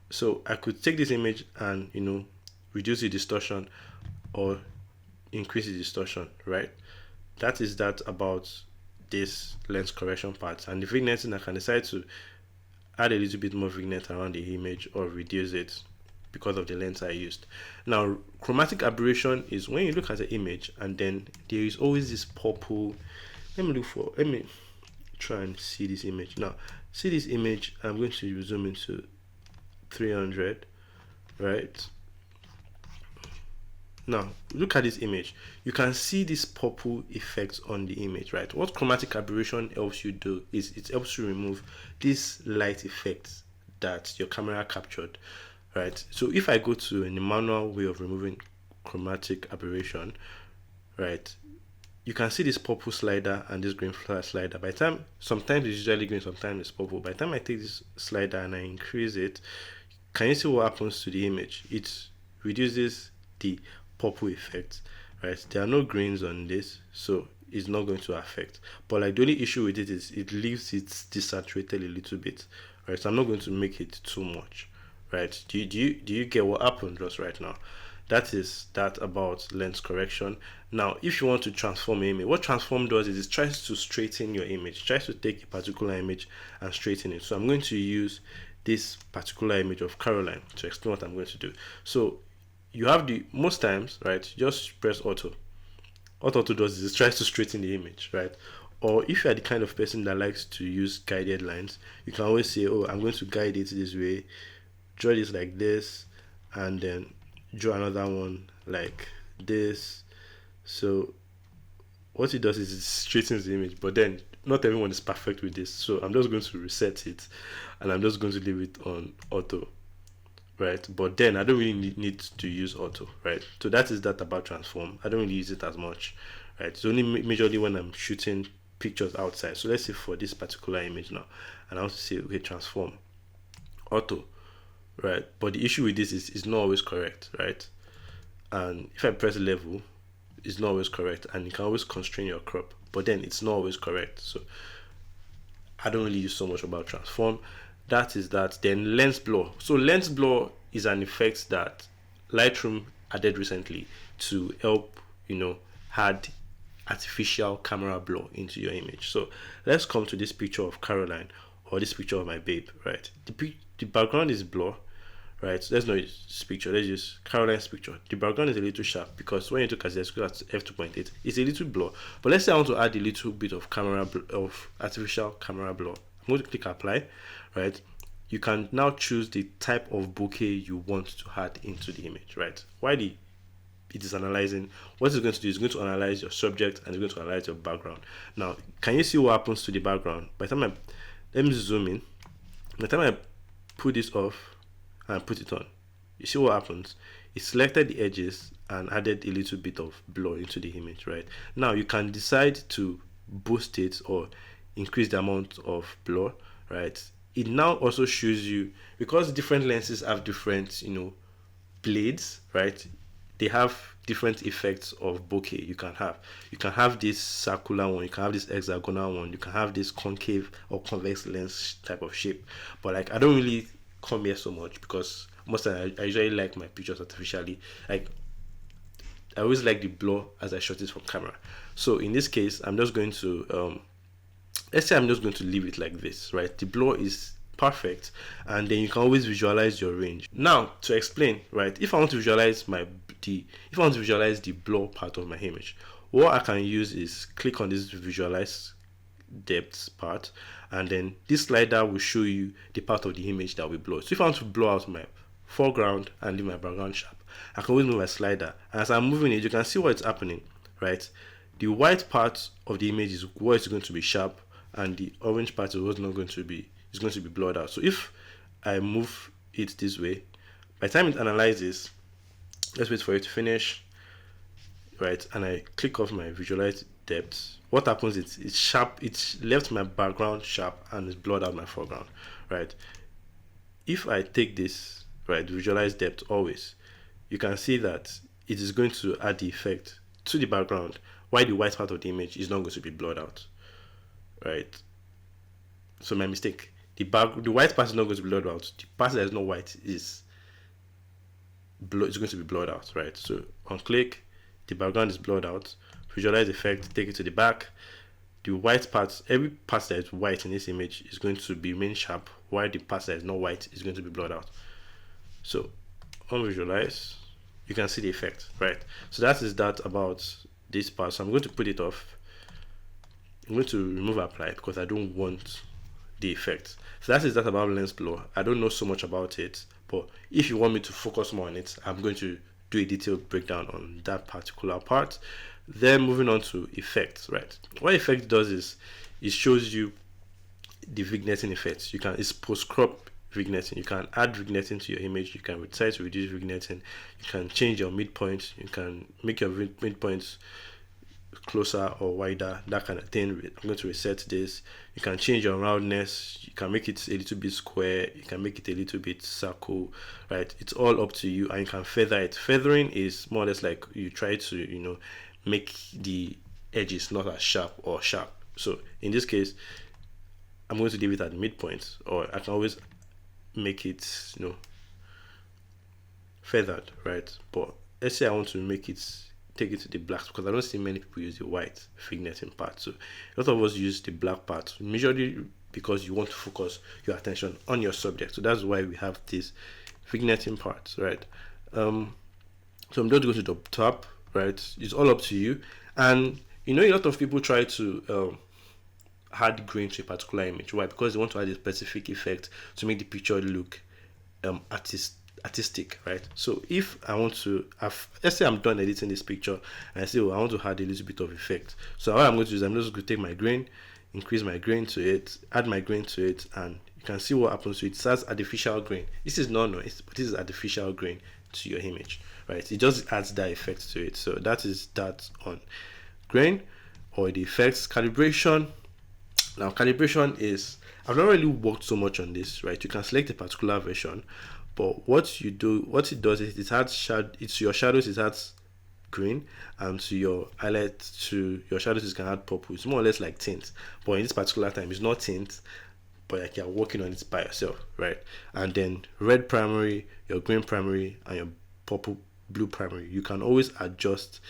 Speaker 1: So I could take this image and, you know, reduce the distortion or increase the distortion, right? That is that about this lens correction part. And the vignetting, I can decide to add a little bit more vignette around the image or reduce it because of the lens I used. Now, chromatic aberration is when you look at the image and then there is always this purple. Let me try and see this image. Now, see this image, I'm going to zoom into 300, right? Now, look at this image. You can see this purple effect on the image, right? What chromatic aberration helps you do is it helps you remove this light effect that your camera captured, right? So if I go to a manual way of removing chromatic aberration, right, you can see this purple slider and this green slider. By the time, sometimes it's usually green, sometimes it's purple. By the time I take this slider and I increase it, can you see what happens to the image? It reduces the purple effect, right? There are no greens on this, so it's not going to affect. But like the only issue with it is it leaves it desaturated a little bit, right? So I'm not going to make it too much, right? Do you get what happened just right now? That is that about lens correction. Now, if you want to transform an image, what transform does is it tries to straighten your image, it tries to take a particular image and straighten it. So I'm going to use this particular image of Caroline to explain what I'm going to do. So you have the most times, right, just press auto. What auto does is it tries to straighten the image, right? Or if you are the kind of person that likes to use guided lines, you can always say, oh, I'm going to guide it this way, draw this like this, and then draw another one like this. So what it does is it straightens the image, but then not everyone is perfect with this. So I'm just going to reset it and I'm just going to leave it on auto, right? But then I don't really need to use auto, right? So that is that about transform. I don't really use it as much, right? It's only majorly when I'm shooting pictures outside. So let's say for this particular image now, and I want to say, okay, transform, auto, right? But the issue with this is it's not always correct, right? And if I press level, it's not always correct, and you can always constrain your crop, but then it's not always correct. So I don't really use so much about transform. That is that. Then lens blur. So lens blur is an effect that Lightroom added recently to help, you know, add artificial camera blur into your image. So let's come to this picture of Caroline or this picture of my babe, right? The background is blur, right? So let's not use this picture, let's use Caroline's picture. The background is a little sharp because when you look at the screen at f2.8, it's a little blur. But let's say I want to add a little bit of artificial camera blur. I'm going to click apply, right? You can now choose the type of bokeh you want to add into the image, right? While it is analyzing, what it's going to do is going to analyze your subject and it's going to analyze your background. Now, can you see what happens to the background? By the time let me zoom in. By the time I put this off and put it on, you see what happens? It selected the edges and added a little bit of blur into the image, right? Now you can decide to boost it or increase the amount of blur, right? It now also shows you, because different lenses have different, you know, blades, right? They have different effects of bokeh. You can have this circular one, you can have this hexagonal one, you can have this concave or convex lens type of shape. But like, I don't really come here so much because most of the time I usually like my pictures artificially. Like, I always like the blur as I shot it from camera. So in this case, I'm just going to let's say I'm just going to leave it like this, right? The blur is perfect, and then you can always visualize your range. Now to explain, right, if I want to visualize the blur part of my image, what I can use is click on this visualize depth part, and then this slider will show you the part of the image that we blur. So if I want to blur out my foreground and leave my background sharp, I can always move my slider, and as I'm moving it, you can see what's happening, right? The white part of the image is what is going to be sharp, and the orange part is what's not going to be, is going to be blurred out. So if I move it this way, by the time it analyzes, let's wait for it to finish, right, and I click off my visualize depth, what happens is it's sharp, it's left my background sharp and it's blurred out my foreground, right? If I take this, right, visualize depth always, you can see that it is going to add the effect to the background, while the white part of the image is not going to be blurred out, right? So my mistake. The white part is not going to be blurred out. The part that is not white is going to be blurred out, right? So on click, the background is blurred out. Visualize effect, take it to the back. The white parts, every part that is white in this image is going to be remain sharp, while the part that is not white is going to be blurred out. So on visualize, you can see the effect, right? So that is that about this part. So I'm going to put it off. I'm going to remove apply because I don't want the effect. So that is that about lens blur. I don't know so much about it, but if you want me to focus more on it, I'm going to do a detailed breakdown on that particular part. Then moving on to effects, right? What effect does is it shows you the vignetting effects. It's post crop vignetting. You can add vignetting to your image. You can resize to reduce vignetting. You can change your midpoints. You can make your midpoints closer or wider, that kind of thing. I'm going to reset this. You can change your roundness. You can make it a little bit square. You can make it a little bit circle, right? It's all up to you. And you can feather it. Feathering is more or less like you try to make the edges not as sharp or sharp. So in this case, I'm going to leave it at midpoint, or I can always make it feathered, right? But let's say I want to take it to the blacks, because I don't see many people use the white vignetting part. So a lot of us use the black part, majorly because you want to focus your attention on your subject. So that's why we have this vignetting part, right? So I'm just going to the top, right? It's all up to you. And a lot of people try to add grain to a particular image. Why? Because they want to add a specific effect to make the picture look artistic, right? So if I want to let's say I'm done editing this picture and I say, I want to add a little bit of effect. So what I'm going to do is I'm just going to take my grain, increase my grain to it, add my grain to it, and you can see what happens to it. It says artificial grain. This is not noise, but this is artificial grain to your image, right? It just adds that effect to it. So that is that on grain or the effects. Calibration. Now calibration is, I've not really worked so much on this, right? You can select a particular version, but what it does is it adds it's your shadows, it adds green, and to your highlights, to your shadows, it can add purple. It's more or less like tint, but in this particular time it's not tint, but like you're working on it by yourself, right? And then red primary, your green primary, and your purple blue primary. You can always adjust.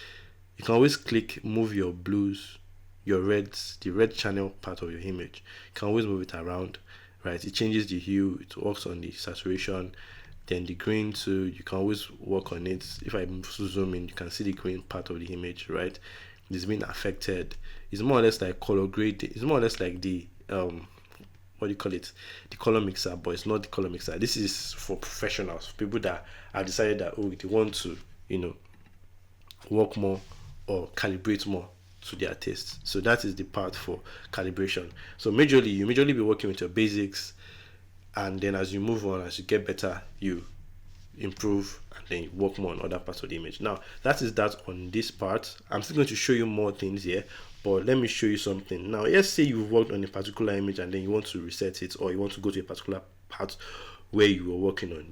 Speaker 1: You can always move your blues, your reds, the red channel part of your image. You can always move it around, right? It changes the hue, it works on the saturation. Then the green too, you can always work on it. If I zoom in, you can see the green part of the image, right? It's been affected. It's more or less like color grading. It's more or less like the what do you call it, the color mixer, but it's not the color mixer. This is for professionals, for people that have decided that they want to work more or calibrate more to their taste. So that is the part for calibration. So you majorly be working with your basics, and then as you move on, as you get better, you improve, and then you work more on other parts of the image. Now that is that on this part. I'm still going to show you more things here, but let me show you something. Now let's say you've worked on a particular image and then you want to reset it, or you want to go to a particular part where you were working on.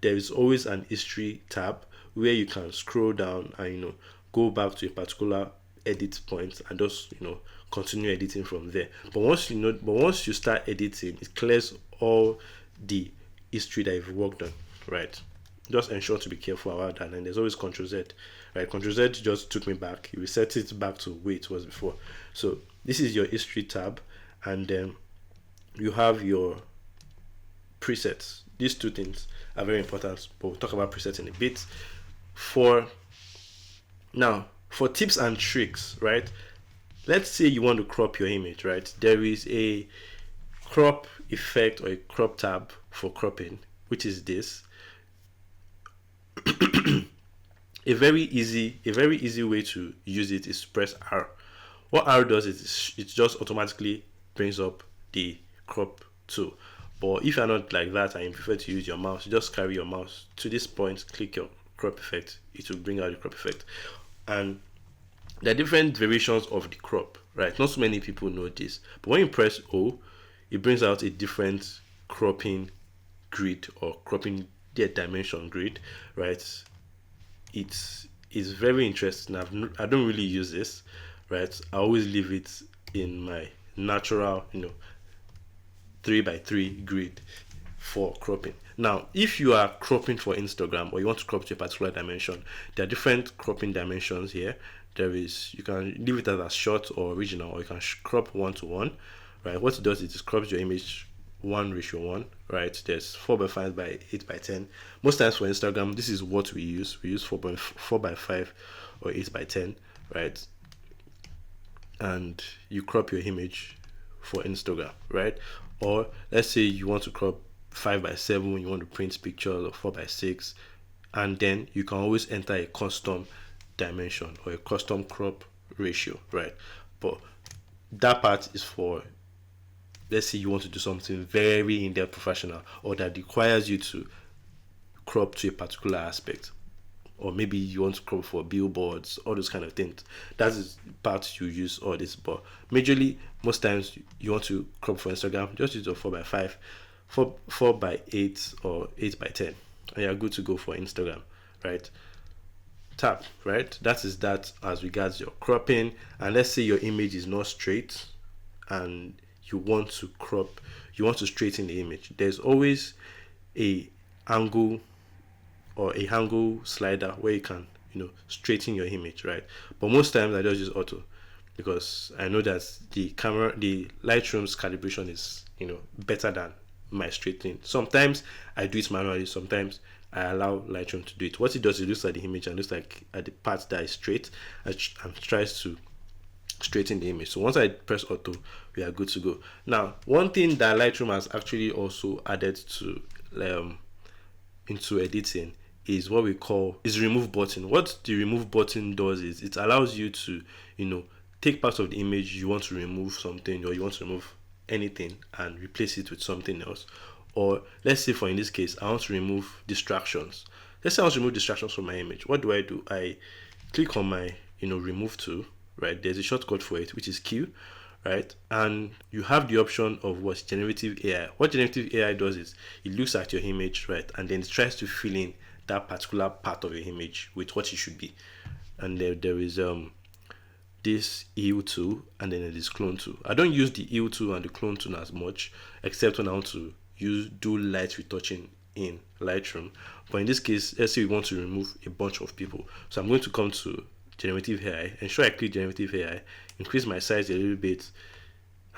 Speaker 1: There is always an history tab where you can scroll down and go back to a particular edit point and just continue editing from there. But once you start editing, it clears all the history that you've worked on, right? Just ensure to be careful about that. And there's always Ctrl Z, right? Ctrl Z just took me back. You reset it back to where it was before. So this is your history tab, and then you have your presets. These two things are very important, but we'll talk about presets in a bit. For tips and tricks, right? Let's say you want to crop your image, right? There is a crop effect or a crop tab for cropping, which is this. a very easy way to use it is to press R. What R does is it just automatically brings up the crop tool. But if you're not like that and you prefer to use your mouse, you just carry your mouse to this point, click your crop effect, it will bring out the crop effect. And there are different variations of the crop, right? Not so many people know this, but when you press O, it brings out a different cropping grid or cropping dimension grid, right? it's very interesting. I don't really use this, right? I always leave it in my natural, 3 by 3 grid for cropping. Now, if you are cropping for Instagram or you want to crop to a particular dimension, there are different cropping dimensions here. There is, you can leave it as short or original, or you can crop 1:1, right? What it does is it crops your image 1:1, right? There's 4:5 by 8:10. Most times for Instagram, this is what we use. We use 4:5 or 8:10, right? And you crop your image for Instagram, right? Or let's say you want to crop 5:7, you want to print pictures, or 4:6, and then you can always enter a custom dimension or a custom crop ratio, right? But that part is for, let's say you want to do something very in-depth professional, or that requires you to crop to a particular aspect, or maybe you want to crop for billboards, all those kind of things. That is part you use all this. But majorly, most times you want to crop for Instagram, just use a 4:5, 4:8, or 8:10, and you're good to go for Instagram, right? Tap, right? That is that as regards your cropping. And let's say your image is not straight and you want to crop, you want to straighten the image. There's always a angle or a angle slider where you can, straighten your image, right? But most times I just use auto, because I know that the Lightroom's calibration is, better than my straightening. Sometimes I do it manually, sometimes I allow Lightroom to do it. What it does is it looks at the image and looks like at the part that is straight and tries to straighten the image. So once I press auto, we are good to go. Now, one thing that Lightroom has actually also added to into editing is what we call remove button. What the remove button does is it allows you to, take parts of the image you want to remove something, or you want to remove anything and replace it with something else. Or let's say, for in this case, I want to remove distractions. Let's say I want to remove distractions from my image. What do? I click on my remove tool, right? There's a shortcut for it, which is Q, right? And you have the option of what's generative AI. What generative AI does is it looks at your image, right, and then it tries to fill in that particular part of your image with what it should be. And there is this EU tool, and then this clone tool. I don't use the EU tool and the clone tool as much, except when I want to do light retouching in Lightroom. But in this case, let's say we want to remove a bunch of people. So I'm going to come to generative AI, ensure I click generative AI, increase my size a little bit.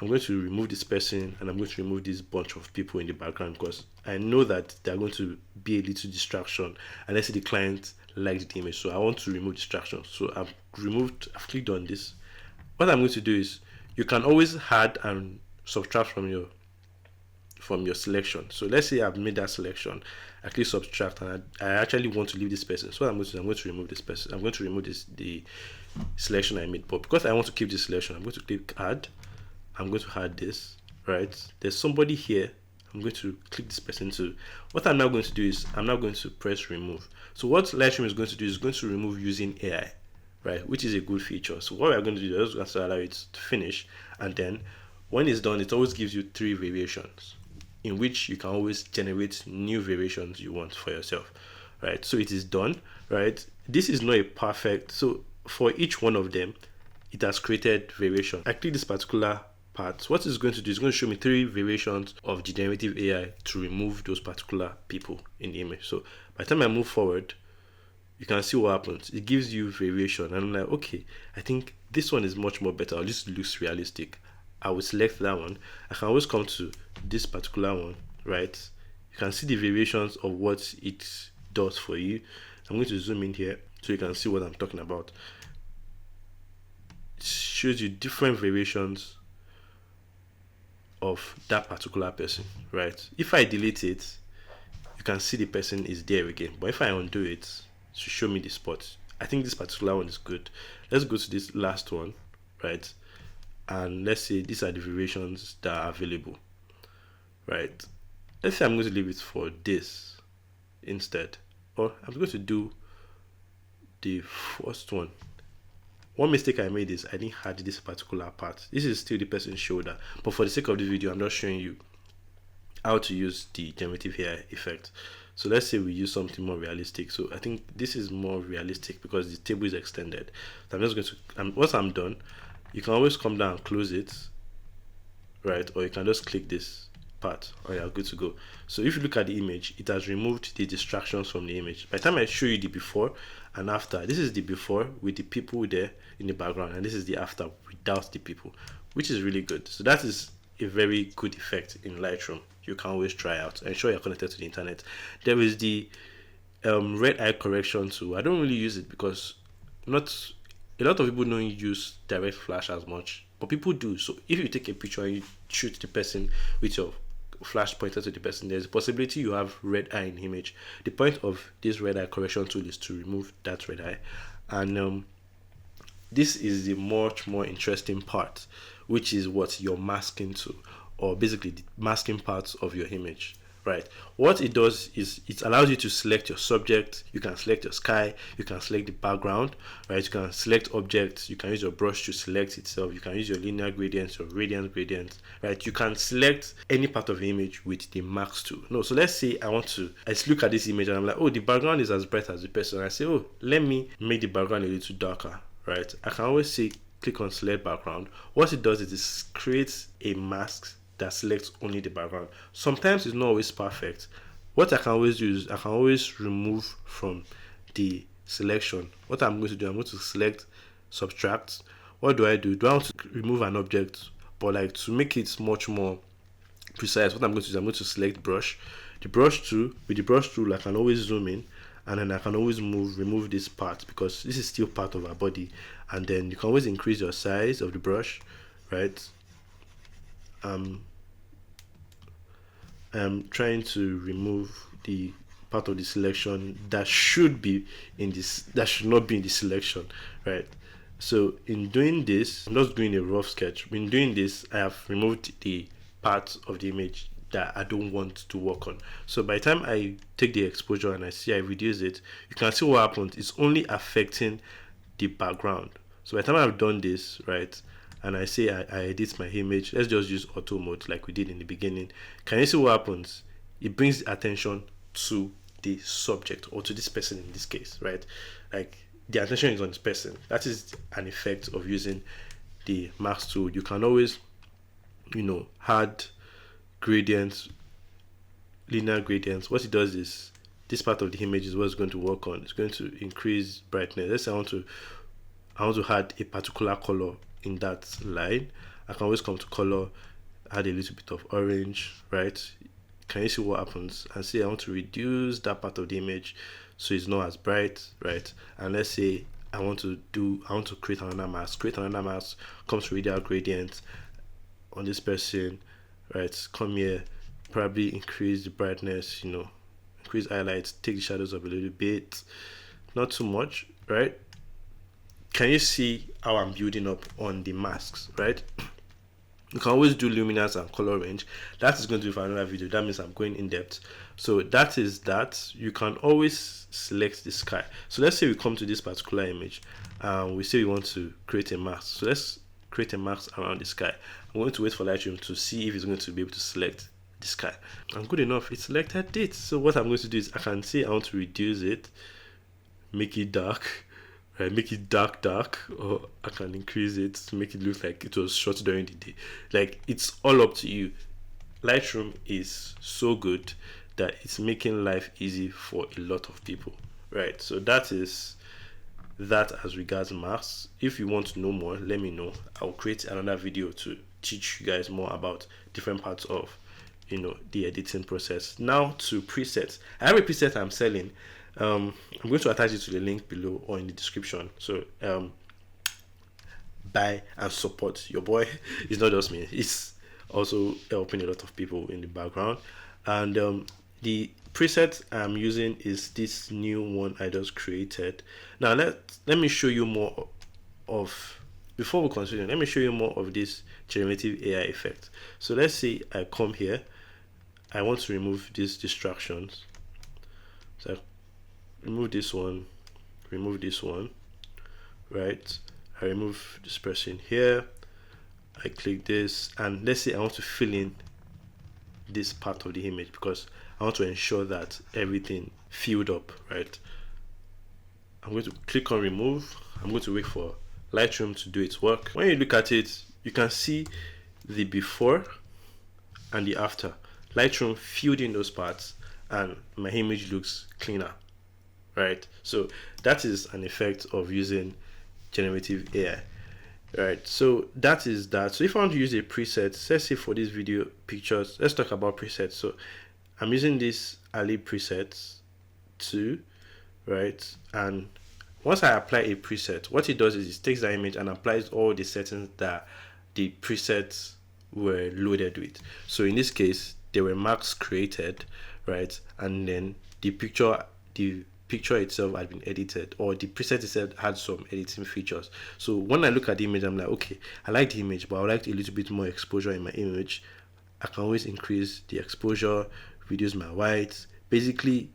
Speaker 1: I'm going to remove this person, and I'm going to remove this bunch of people in the background, because I know that they're going to be a little distraction, and let's say the client liked the image, so I want to remove distractions. So I've clicked on this. What I'm going to do is, you can always add and subtract from your selection. So let's say I've made that selection, I click subtract, and I actually want to leave this person. So I'm going to remove this person. I'm going to remove the selection I made. But because I want to keep this selection, I'm going to click add. I'm going to add this, right? There's somebody here. I'm going to click this person too. What I'm now going to do is I'm now going to press remove. So what Lightroom is going to do is going to remove using AI, right? Which is a good feature. So what we're going to do is just allow it to finish, and then when it's done, it always gives you 3 variations, in which you can always generate new variations you want for yourself, right? So it is done, right? This is not a perfect, so for each one of them, it has created variation. I click this particular part. What it's going to do is going to show me 3 variations of the generative AI to remove those particular people in the image. So by the time I move forward, you can see what happens. It gives you variation, and I'm like, okay, I think this one is much more better, or this looks realistic. I will select that one. I can always come to this particular one, right? You can see the variations of what it does for you. I'm going to zoom in here so you can see what I'm talking about. It shows you different variations of that particular person, right? If I delete it, you can see the person is there again. But if I undo it, to show me the spot, I think this particular one is good. Let's go to this last one, right? And let's say these are the variations that are available, right? Let's say I'm going to leave it for this instead, or I'm going to do the first one. One mistake I made is I didn't add this particular part. This is still the person's shoulder, but for the sake of this video, I'm just showing you how to use the generative AI effect. So let's say we use something more realistic. So I think this is more realistic because the table is extended. So I'm just going to, once I'm done, you can always come down and close it, right? Or you can just click this part and you're good to go. So if you look at the image, it has removed the distractions from the image. By the time I show you the before and after, this is the before with the people there in the background, and this is the after without the people, which is really good. So that is a very good effect in Lightroom. You can always try out. Ensure you're connected to the internet. There is the red eye correction tool. I don't really use it because not a lot of people don't use direct flash as much, but people do. So if you take a picture and you shoot the person with your flash pointed to the person, there's a possibility you have red eye in the image. The point of this red eye correction tool is to remove that red eye, and this is the much more interesting part, which is what you're masking to, or basically the masking parts of your image. Right, what it does is it allows you to select your subject. You can select your sky, you can select the background, right? You can select objects, you can use your brush to select itself, you can use your linear gradients, your radiance gradients, right? You can select any part of the image with the max tool. No, so let's say I look at this image and I'm like, oh, the background is as bright as the person. I say, oh, let me make the background a little darker, right? I can always say click on select background. What it does is it creates a mask that selects only the background. Sometimes it's not always perfect. What I can always do is I can always remove from the selection. What I'm going to do, I'm going to select subtract. What do? Do I want to remove an object? But like to make it much more precise, what I'm going to do is I'm going to select brush. The brush tool, with the brush tool I can always zoom in, and then I can always remove this part because this is still part of our body. And then you can always increase your size of the brush, right? I'm trying to remove the part of the selection that should be in this, that should not be in the selection, right? So in doing this, I'm just doing a rough sketch. In doing this, I have removed the part of the image that I don't want to work on. So by the time I take the exposure and I see I reduce it, you can see what happens. It's only affecting the background. So by the time I've done this, right, and I say I edit my image, let's just use auto mode like we did in the beginning. Can you see what happens? It brings attention to the subject, or to this person in this case, right? Like the attention is on this person. That is an effect of using the mask tool. You can always, add gradients, linear gradients. What it does is this part of the image is what it's going to work on. It's going to increase brightness. Let's say I want to add a particular color in that line. I can always come to color, add a little bit of orange, right? Can you see what happens? And say I want to reduce that part of the image so it's not as bright, right? And let's say I want to create another mask. Come to radial gradient on this person, right? Come here, probably increase the brightness, increase highlights, take the shadows up a little bit, not too much, right? Can you see how I'm building up on the masks, right? You can always do luminance and color range. That is going to be for another video. That means I'm going in depth. So that is that. You can always select the sky. So let's say we come to this particular image and we say we want to create a mask. So let's create a mask around the sky. I'm going to wait for Lightroom to see if it's going to be able to select the sky. And good enough, it selected it. So what I'm going to do is I can say I want to reduce it, make it dark, right? Make it dark, or I can increase it to make it look like it was shot during the day. Like, it's all up to you. Lightroom is so good that it's making life easy for a lot of people, right? So that is that as regards masks. If you want to know more, let me know. I'll create another video to teach you guys more about different parts of the editing process. Now to presets. I have a preset I'm selling. I'm going to attach it to the link below or in the description. So buy and support your boy. It's not just me, it's also helping a lot of people in the background. And the preset I'm using is this new one I just created. Now let me show you more of, before we continue, let me show you more of this generative AI effect. So let's say I come here, I want to remove these distractions. So I remove this one, right? I remove this person here, I click this, and let's say I want to fill in this part of the image because I I want to ensure that everything filled up, right? I'm going to click on remove. I'm going to wait for Lightroom to do its work. When you look at it, you can see the before and the after. Lightroom filled in those parts and my image looks cleaner, right? So that is an effect of using generative AI, right? So that is that. So if I want to use a preset, let's say for this video pictures, let's talk about presets. So I'm using this Ali presets 2, right? And once I apply a preset, what it does is it takes the image and applies all the settings that the presets were loaded with. So in this case, there were marks created, right? And then the picture itself had been edited, or the preset itself had some editing features. So when I look at the image, I'm like, okay, I like the image, but I would like a little bit more exposure in my image. I can always increase the exposure, reduce my whites, basically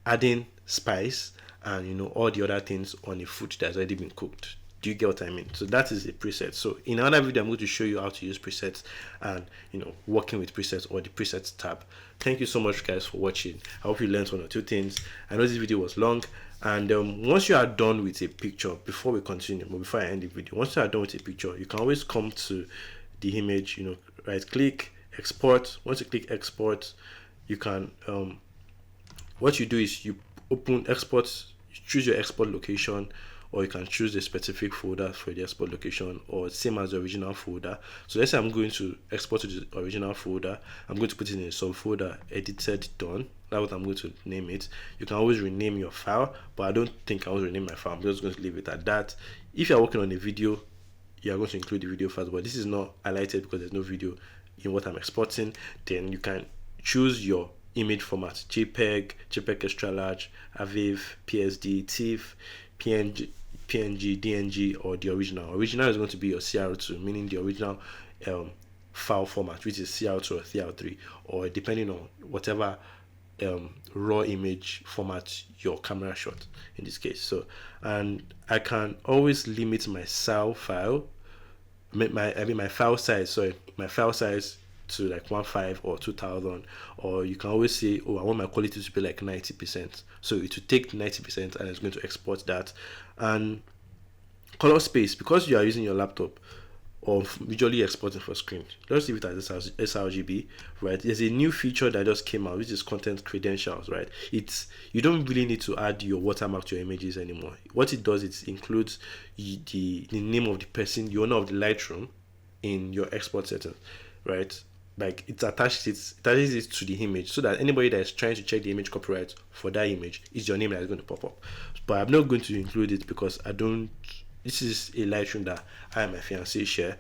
Speaker 1: adding spice and all the other things on a food that's already been cooked. Do you get what I mean? So that is a preset. So in another video, I'm going to show you how to use presets and working with presets or the presets tab. Thank you so much, guys, for watching. I hope you learned one or two things. I know this video was long, and once you are done with a picture, before we continue, but before I end the video, once you are done with a picture, you can always come to the image, right click, export. Once you click export, you can what you do is you open export, you choose your export location, or you can choose a specific folder for the export location, or same as the original folder. So let's say I'm going to export to the original folder. I'm going to put it in a subfolder, edited done. That's what I'm going to name it. You can always rename your file, but I don't think I will rename my file. I'm just going to leave it at that. If you're working on a video, you are going to include the video first, but this is not highlighted because there's no video in what I'm exporting. Then you can choose your image format: JPEG, JPEG extra large, AVIF, PSD, TIFF, PNG, DNG, or the original. Original is going to be your CR2, meaning the original file format, which is CR2 or CR3, or depending on whatever raw image format your camera shot in this case. So, and I can always limit my SAL file, my file size, to like 1.5 or 2000, or you can always say, oh, I want my quality to be like 90%. So it will take 90% and it's going to export that. And color space, because you are using your laptop or visually exporting for screen, let's leave it as sRGB, right? There's a new feature that just came out, which is content credentials, right? You don't really need to add your watermark to your images anymore. What it does is includes the name of the person, the owner of the Lightroom, in your export settings, right? Like it attaches it to the image, so that anybody that is trying to check the image copyright for that image, is your name that is going to pop up. But I'm not going to include it because this is a Lightroom that I and my fiance share,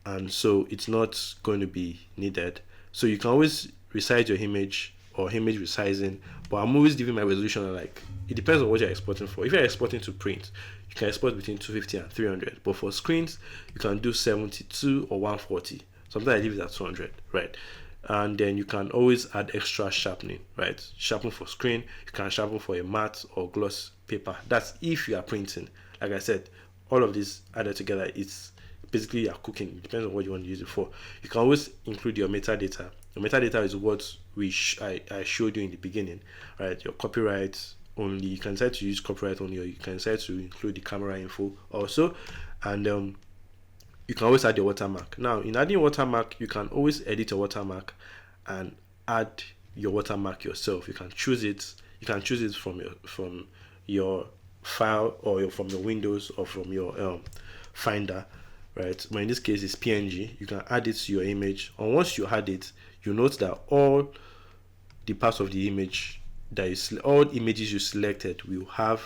Speaker 1: and so it's not going to be needed. So you can always resize your image or image resizing, but I'm always giving my resolution like it depends on what you're exporting for. If you're exporting to print, you can export between 250 and 300, but for screens you can do 72 or 140. Sometimes I leave it at 200, right? And then you can always add extra sharpening, right? Sharpen for screen, you can sharpen for a matte or gloss paper. That's if you are printing. Like I said, all of this added together, it's basically you're cooking. It depends on what you want to use it for. You can always include your metadata. Your metadata is what I showed you in the beginning, right? Your copyright only. You can decide to use copyright only, or you can decide to include the camera info also. And you can always add your watermark. Now, in adding watermark, you can always edit your watermark and add your watermark yourself. You can choose it. You can choose it from your file, or from your Windows, or from your Finder, right? But in this case, it's PNG. You can add it to your image, and once you add it, you note that all the parts of the image all images you selected will have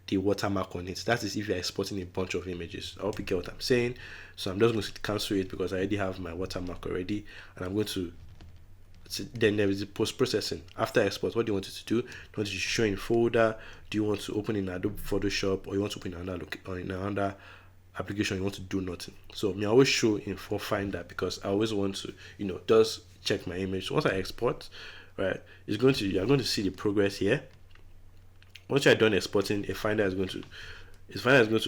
Speaker 1: the watermark on it. That is if you're exporting a bunch of images. I hope you get what I'm saying. So I'm just going to cancel it because I already have my watermark already, and I'm going to then there is the post-processing. After export, what do you want it to do? Do you want it to show in folder? Do you want to open in Adobe Photoshop, or you want to open in another application? You want to do nothing. So I always show in for Finder because I always want to just check my image. So once I export, right, you're going to see the progress here. Once you're done exporting, Finder is going to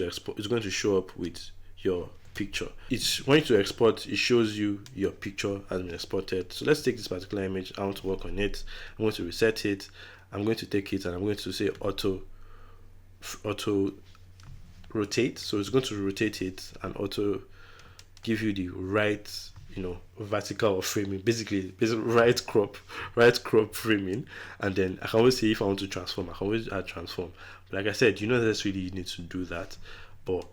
Speaker 1: export. It's going to show up with your picture. It's when you export, it shows you your picture has been exported. So let's take this particular image. I want to work on it. I'm going to reset it. I'm going to take it and I'm going to say auto rotate. So it's going to rotate it and auto give you the right, vertical or framing, basically right crop framing. And then I can always say if I want to transform, I can always add transform. But like I said, you don't necessarily need to do that, but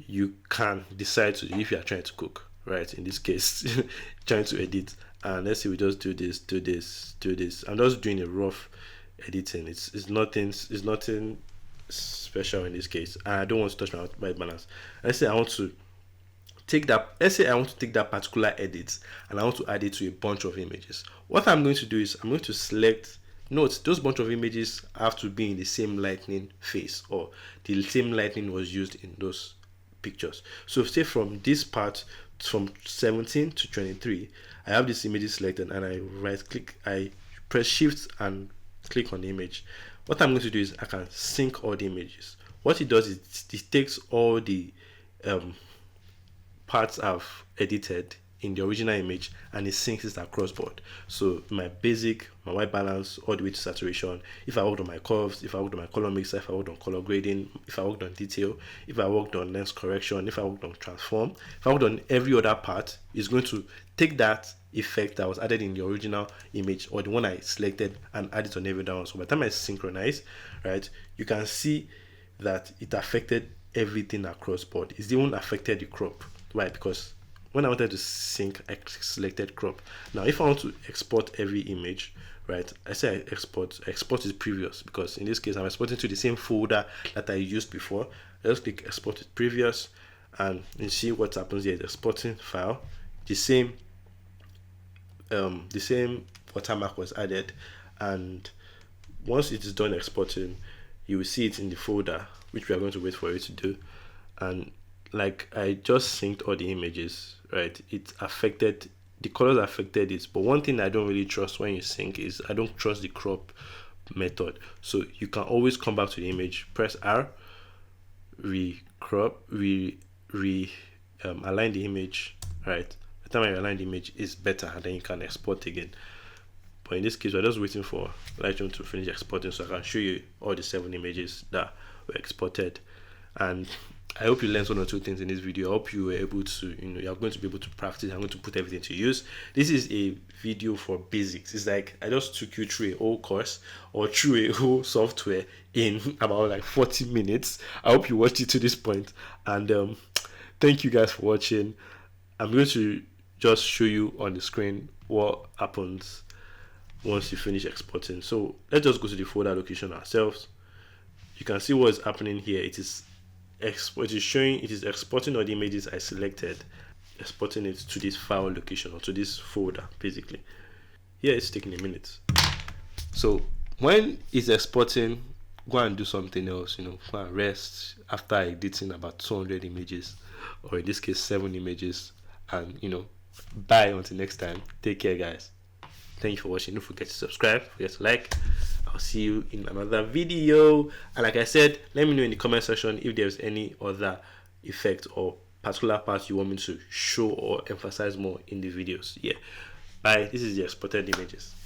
Speaker 1: you can decide to if you are trying to cook, right? In this case, trying to edit. And let's say we just do this. I'm just doing a rough editing. It's nothing special in this case. And I don't want to touch my white balance. Let's say I want to take that particular edit and I want to add it to a bunch of images. What I'm going to do is I'm going to select, note those bunch of images have to be in the same lighting phase, or the same lighting was used in those pictures. So say from this part, from 17 to 23, I have this image selected and I right click, I press shift and click on the image. What I'm going to do is I can sync all the images. What it does is it takes all the parts I've edited in the original image and it syncs it across board. So my basic, my white balance, all the way to saturation. If I worked on my curves, if I worked on my color mixer, if I worked on color grading, if I worked on detail, if I worked on lens correction, if I worked on transform, if I worked on every other part, it's going to take that effect that was added in the original image or the one I selected and add it on every other one. So by the time I synchronize, right, you can see that it affected everything across board. It's even affected the crop. Why? Because when I wanted to sync, I selected crop. Now if I want to export every image, right, I say I export is previous, because in this case I'm exporting to the same folder that I used before. Let's click export it previous and you see what happens here. The exporting file, the same watermark was added, and once it is done exporting, you will see it in the folder, which we are going to wait for it to do. And like I just synced all the images, right? It affected the colors, affected it. But one thing I don't really trust when you sync is I don't trust the crop method. So you can always come back to the image, press R, align the image, right? The time I align the image is better, and then you can export again. But in this case, we're just waiting for Lightroom to finish exporting so I can show you all the 7 images that were exported. And I hope you learned 1 or 2 things in this video. I hope you were able to, you're going to be able to practice. I'm going to put everything to use. This is a video for basics. It's like I just took you through a whole course or through a whole software in about like 40 minutes. I hope you watched it to this point. And thank you guys for watching. I'm going to just show you on the screen what happens once you finish exporting. So let's just go to the folder location ourselves. You can see what is happening here. It is exporting all the images I selected, exporting it to this file location or to this folder basically. Here it's taking a minute. So when it's exporting, go and do something else, go and rest after editing about 200 images, or in this case 7 images, and bye until next time. Take care, guys. Thank you for watching. Don't forget to subscribe, don't forget to like. I'll see you in another video. And like I said, let me know in the comment section if there's any other effect or particular parts you want me to show or emphasize more in the videos. Yeah, bye. This is the exported images.